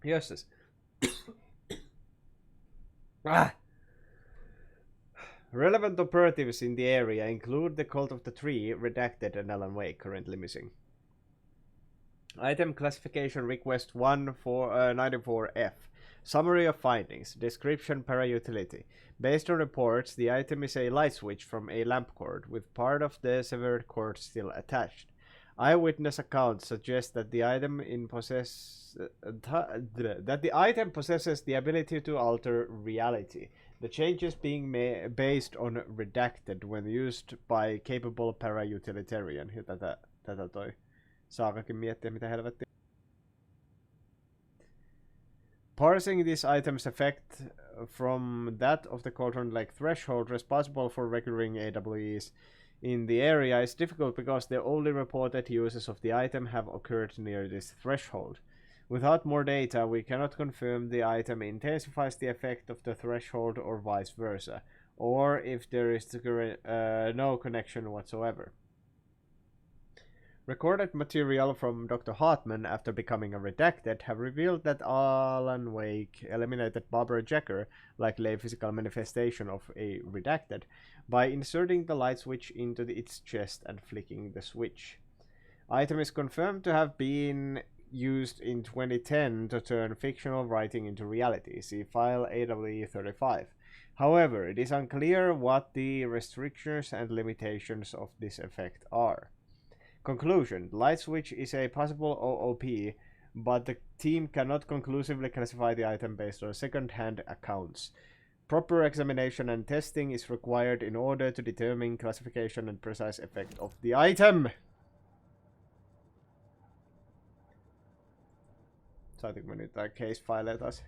Jösses. Relevant operatives in the area include the Cult of the Tree, Redacted, and aWake, currently missing. Item classification request 194F. Summary of findings. Description: para-utility. Based on reports, the item is a light switch from a lamp cord, with part of the severed cord still attached. Eyewitness accounts suggest that the item possesses the ability to alter reality. The changes being based on Redacted when used by capable para-utilitarian. Ja tätä toi Saakakin miettiä, mitä helvettiä. Parsing this item's effect from that of the Cauldron Lake threshold responsible for recurring AWEs in the area is difficult because the only reported uses of the item have occurred near this threshold. Without more data, we cannot confirm the item intensifies the effect of the threshold or vice versa, or if there is no connection whatsoever. Recorded material from Dr. Hartman after becoming a Redacted have revealed that aWake eliminated Barbara Jacker, likely a physical manifestation of a Redacted, by inserting the light switch into its chest and flicking the switch. Item is confirmed to have been used in 2010 to turn fictional writing into reality. See file AWE 35. However, it is unclear what the restrictions and limitations of this effect are. Conclusion: light switch is a possible OOP, but the team cannot conclusively classify the item based on second-hand accounts. Proper examination and testing is required in order to determine classification and precise effect of the item. Saatiinko me nyt tää case file taas?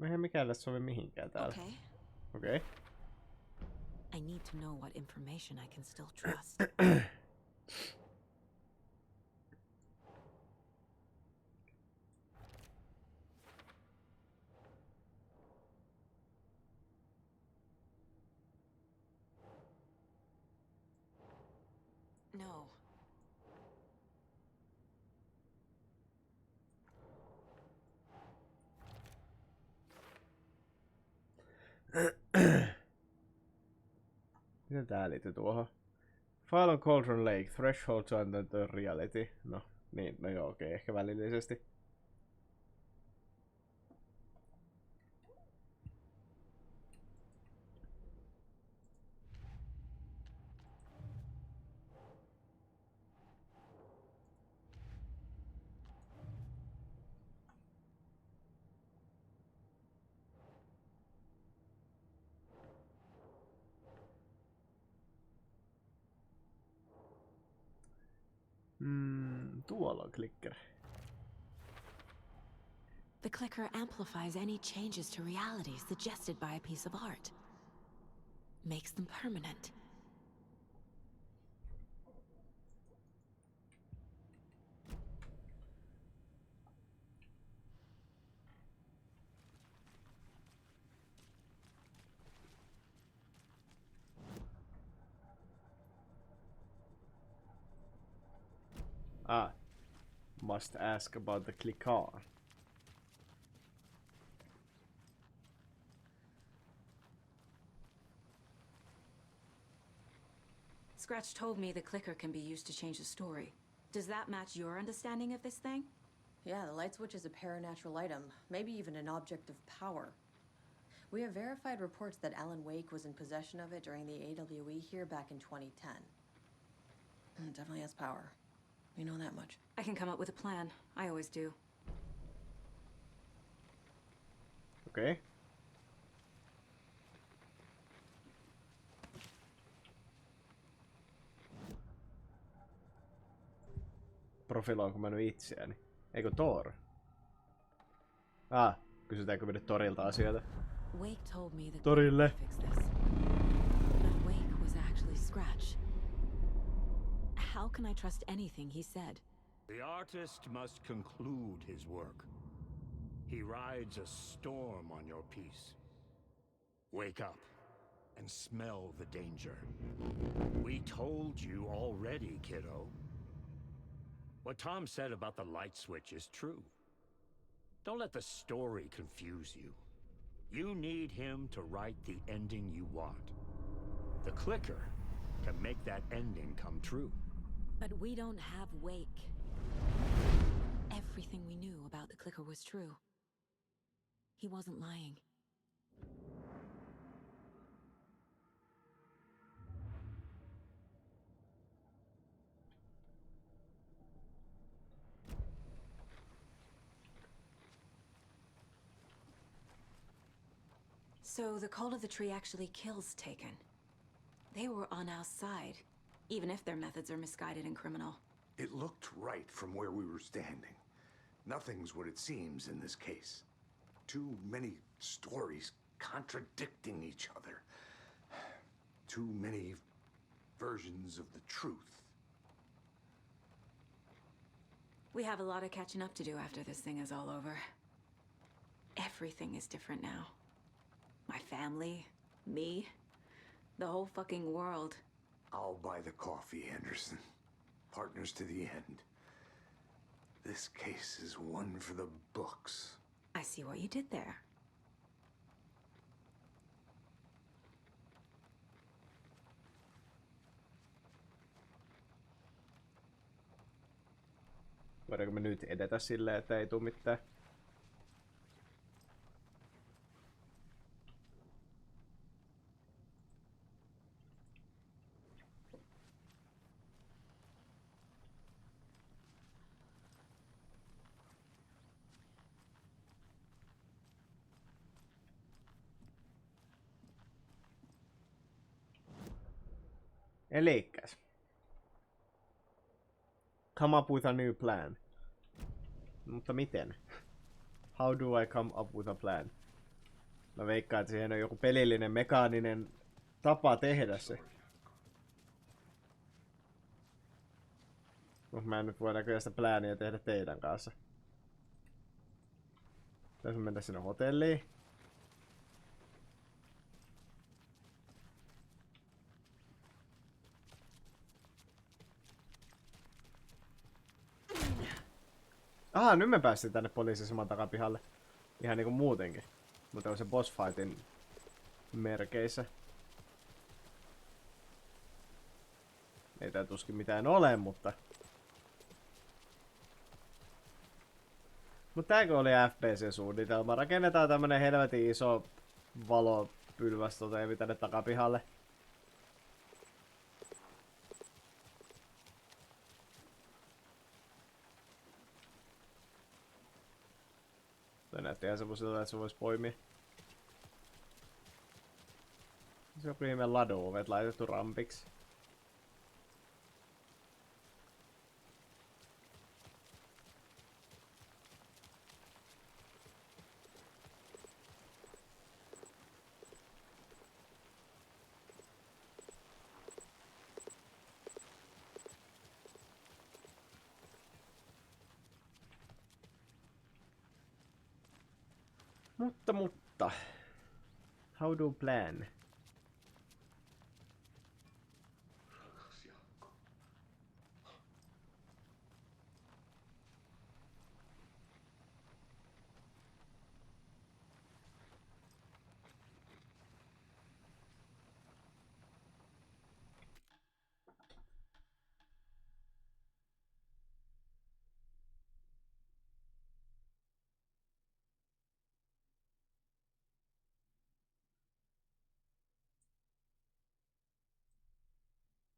Eihän mikään tässä sovi mihinkään täällä. Okay. I need to know what information I can still trust. No. Miten tää liittyy tuohon? File on Cauldron Lake, threshold to the reality. No, niin, no joo, okei, ehkä välillisesti. Tuolla on clicker. The clicker amplifies any changes to reality suggested by a piece of art. Makes them permanent. Must ask about the clicker. Scratch told me the clicker can be used to change the story. Does that match your understanding of this thing? Yeah, the light switch is a paranatural item, maybe even an object of power. We have verified reports that aWake was in possession of it during the AWE here back in 2010. It definitely has power. We know that much. I can come up with a plan. I always do. Okay. Profiloinko mä nyt itseäni? Eikö Thor? Kysytäänkö me nyt Thorilta asioita? Wake told me the Torille. fix this. But Wake was actually Scratch. How can I trust anything he said? The artist must conclude his work. He rides a storm on your piece. Wake up and smell the danger. We told you already, kiddo. What Tom said about the light switch is true. Don't let the story confuse you. You need him to write the ending you want. The clicker can make that ending come true. But we don't have Wake. Everything we knew about the clicker was true. He wasn't lying. So the Cult of the Tree actually kills Taken. They were on our side, even if their methods are misguided and criminal. It looked right from where we were standing. Nothing's what it seems in this case. Too many stories contradicting each other. Too many versions of the truth. We have a lot of catching up to do after this thing is all over. Everything is different now. My family, me, the whole fucking world. I'll buy the coffee, Anderson. Partners to the end. This case is one for the books. I see what you did there. Voidaanko me nyt edetä silleen, että ei tuu mitään? Elikkäs. Come up with a new plan. Mutta miten? How do I come up with a plan? Mä veikkaan, että siihen on joku pelillinen, mekaaninen tapa tehdä se. Mutta mä en nyt voi näköjään sitä plääniä tehdä teidän kanssa. Tässä mennä sinne hotelliin. Nyt me päästiin tänne poliisiaseman takapihalle. Ihan niinku muutenkin. Mutta on se boss fightin merkeissä. Ei tää tuskin mitään ole, mutta... Mutta tääkö oli FPC-suunnitelma? Rakennetaan tämmönen helvetin iso valopylväs tänne takapihalle. Toi näytti ihan semmoiselta, että se vois poimia. Se on ihme lado-ovet laitettu rampiksi. Mutta. How do plan?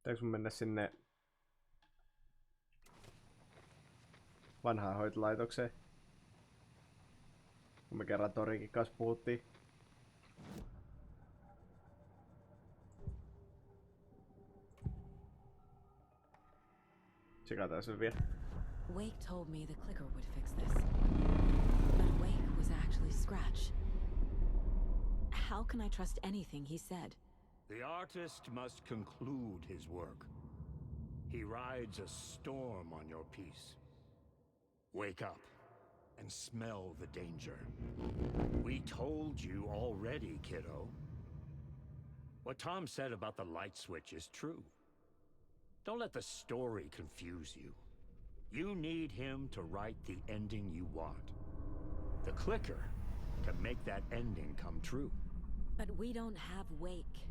Pitääkö mun mennä sinne vanhaan hoitolaitokseen? Kun me kerran Torikin kanssa puhuttiin. Sekataan sen vielä. Wake told me the clicker would fix this. But Wake was actually Scratch. How can I trust anything he said? The artist must conclude his work. He rides a storm on your piece. Wake up and smell the danger. We told you already, kiddo. What Tom said about the light switch is true. Don't let the story confuse you. You need him to write the ending you want. The clicker can make that ending come true. But we don't have Wake.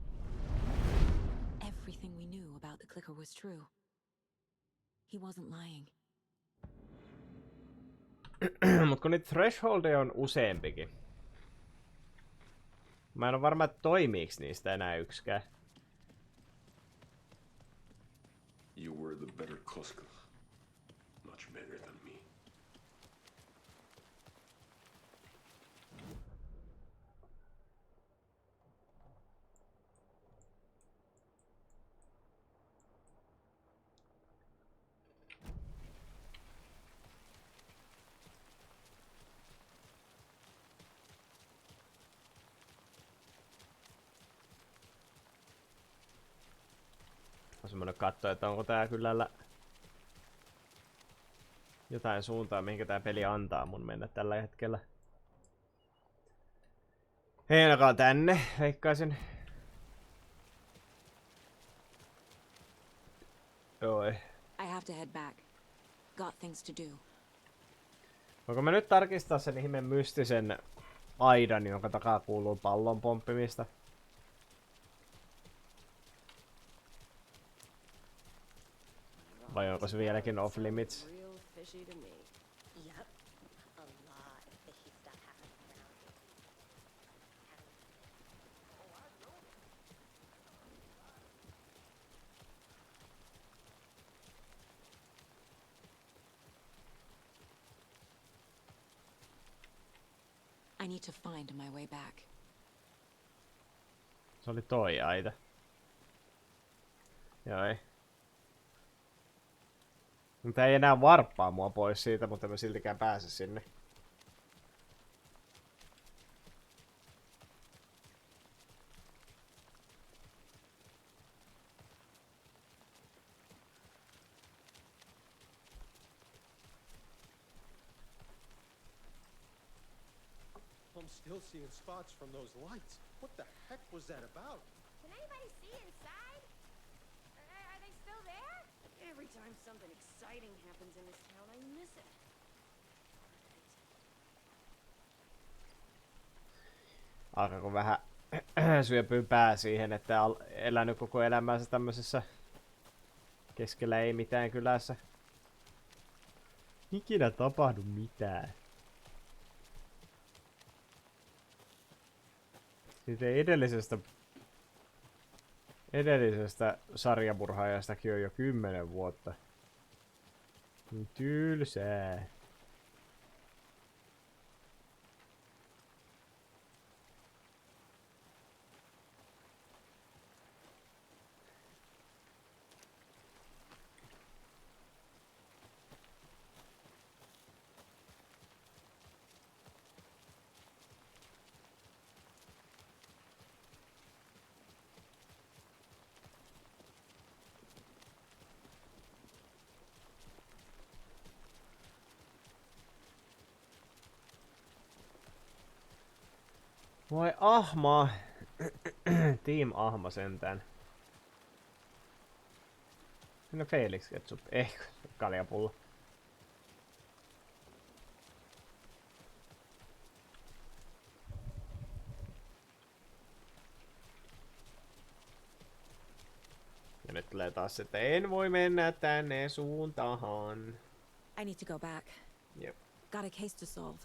Everything we knew about the clicker was true. He wasn't lying. Mut kun niitä thresholdeja on useampikin. Mä en ole varma, että toimiiks niistä enää yksikään. You were the better Koska. Much better than me. On semmonen katto, että onko tää kyllä jotain suuntaa, mihinkä tää peli antaa mun mennä tällä hetkellä. Ei ainakaan tänne, veikkaisin. Oi. I have to head back. Got things to do. Voinko mä nyt tarkistaa sen ihmeen mystisen aidan, jonka takaa kuuluu pallon pomppimista? Vai onko se vieläkin off limits? Real fishy to me. Yep. A lot of fishy stuff happens around here. I need to find my way back. Se oli toi aita. Joo ei. Mutta ei enää varppaa mua pois siitä, mutta mä siltikään pääse sinne. I'm still seeing spots from those lights. What the heck was that about? Can anybody see inside? Are they still there? Every time something exciting happens in this town, I miss it. Alkaako vähän syöpyy pää siihen, että elänyt koko elämänsä tämmöisessä keskellä ei mitään kylässä. Ikinä tapahdu mitään. Siitä edellisestä sarjamurhaajastakin on jo 10 vuotta. Niin tylsää. Voi ahma. Team ahma sentään. Sinne Felix ketsup. Kaljapullo. Ja nyt tulee taas, että en voi mennä tänne suuntaan. I need to go back. Yep. Got a case to solve.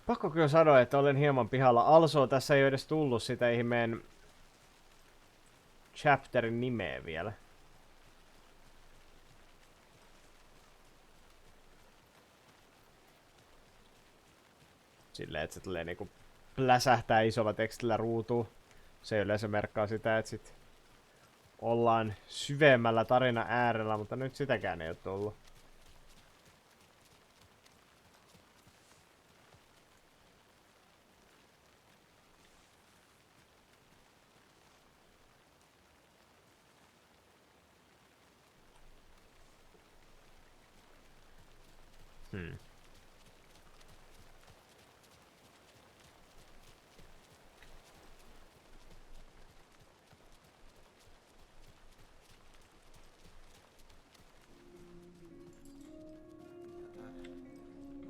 Pakko kyllä sanoa, että olen hieman pihalla. Also, tässä ei ole edes tullut sitä ihmeen chapterin nimeä vielä. Silleen, että se tulee niinku pläsähtää isolla tekstillä ruutuun. Se yleensä merkkaa sitä, että sit ollaan syvemmällä tarina äärellä, mutta nyt sitäkään ei ole tullut.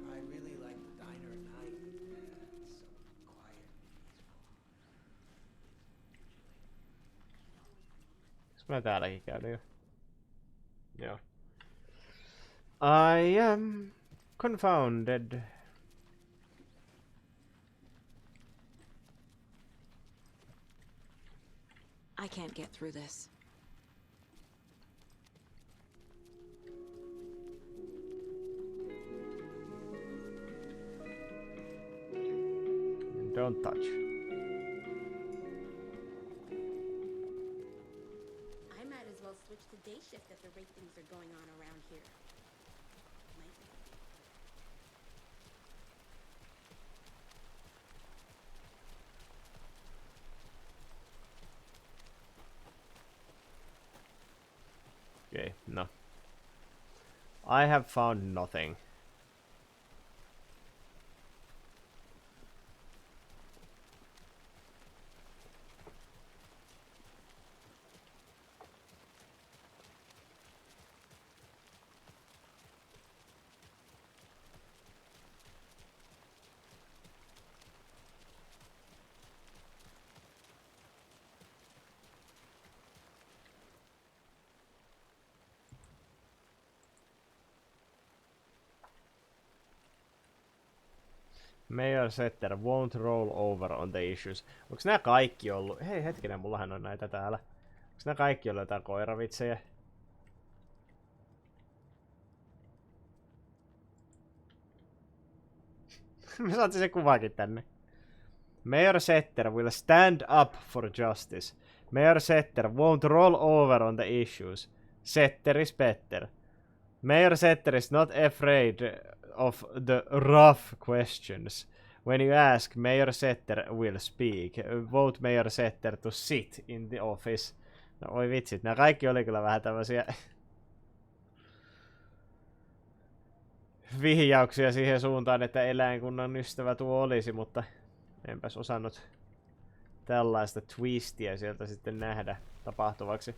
I really like the diner at night. It's so quiet and peaceful. Onks mä täälläkin käynyt jo? Joo. I am confounded. I can't get through this. Don't touch. I might as well switch to day shift at the rate things are going on around here. Okay, no. I have found nothing. Mayor Setter won't roll over on the issues. Onks nää kaikki ollut? Hei hetkinen, mullahan on näitä täällä. Onks nää kaikki ollut jotain koiravitsejä? Me saatiin se kuvakin tänne. Mayor Setter will stand up for justice. Mayor Setter won't roll over on the issues. Setter is better. Mayor Setter is not afraid of the rough questions. When you ask, Mayor Setter will speak. Vote Mayor Setter to sit in the office. No oi vitsit, nämä kaikki oli kyllä vähän tämmösiä vihjauksia siihen suuntaan, että eläinkunnan ystävä tuo olisi, mutta enpäs osannut tällaista twistiä sieltä sitten nähdä tapahtuvaksi.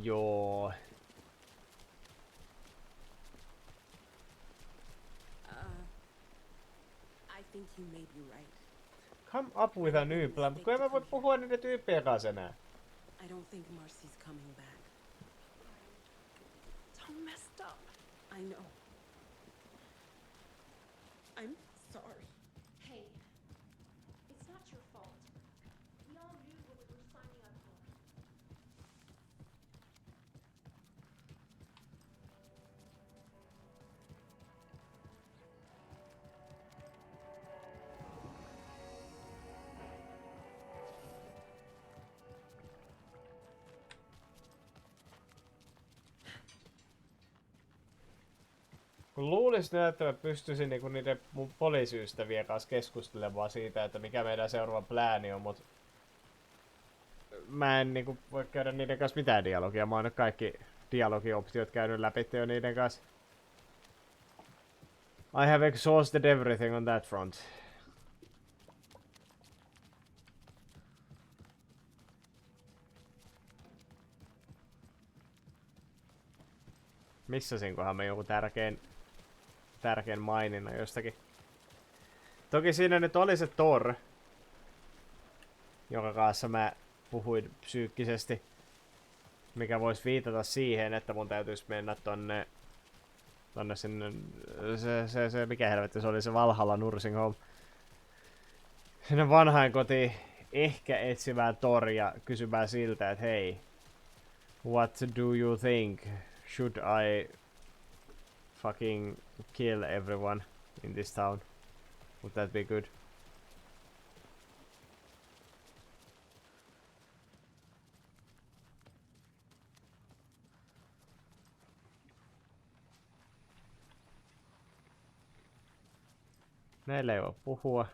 Joo. I think you may be right. Come up with a new plan. Kun en mä voi puhua niiden tyyppien kanssa enää. I don't think Marcy's coming back. So messed up. I know. I'm sorry. Hey, it's not your fault. We all knew what we were signing up for. Kun luulisin, että mä pystyisin niinku niiden mun poliisiystävien kanssa keskustelemaan siitä, että mikä meidän seuraava plääni on, mut mä en niinku voi käydä niiden kanssa mitään dialogia. Mä oon nyt kaikki dialogioptiot käynyt läpi jo niiden kanssa. I have exhausted everything on that front. Missasinkohan me joku tärkein maininnan jostakin. Toki siinä nyt oli se Thor, jonka kanssa mä puhuin psyykkisesti, mikä voisi viitata siihen, että mun täytyisi mennä tonne sinne, se mikä helvetti se oli, se Valhalla Nursing Home. Sinne vanhainkotiin ehkä etsimään Thoria, kysymään siltä, että hei, what do you think? Should I fucking kill everyone in this town? Would that be good? Näillä ei voi puhua.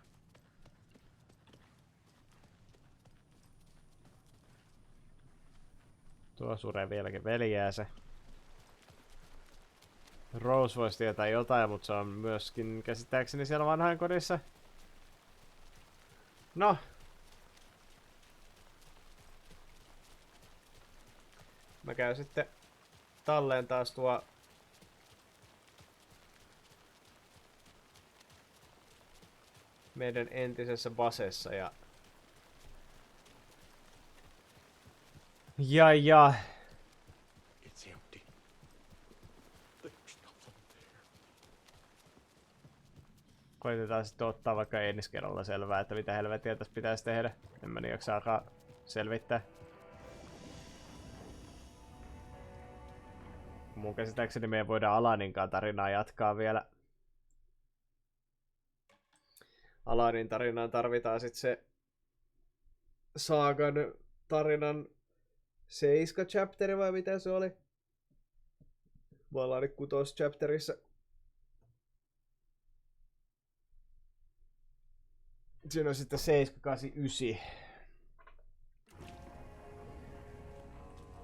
Tuo suree vieläkin veljäänsä. Rose voisi tietää jotain, mutta se on myöskin käsittääkseni siellä vanhainkodissa. No. Mä käyn sitten talleen taas tuo meidän entisessä basessa ja It's empty. There's nothing there. koitetaan sitten ottaa vaikka ensi kerralla selvää, että mitä helvettiä tässä pitäisi tehdä. En mä niin jaksaakaan selvittää. Mun käsittääkseni meidän voidaan Alaninkaan tarinaa jatkaa vielä. Alanin tarinaan tarvitaan sitten se Saagan tarinan 7 chapteri vai mitä se oli? Me ollaan nyt 6 chapterissa. Siinä on sitten 7, 8, 9.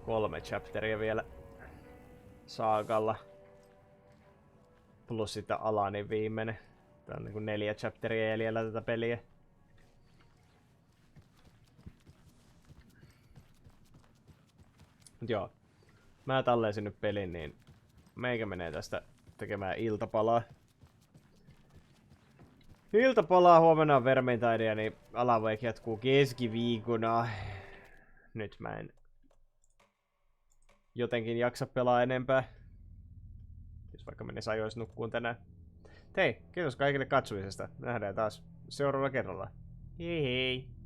3 chapteria vielä Saagalla. Plus sitten Alanin viimeinen. Tää on niinku 4 chapteria jäljellä tätä peliä. Mut joo. Mä talleisin nyt pelin, niin meikä menee tästä tekemään iltapalaa. Iltapalaa, huomenna on Vermintidea, niin aWake jatkuu keskiviikkona. Nyt mä en jotenkin jaksa pelaa enempää. Jos vaikka menis ajoissa nukkuun tänään. Hei, kiitos kaikille katsomisesta. Nähdään taas seuraavalla kerralla. Hei hei!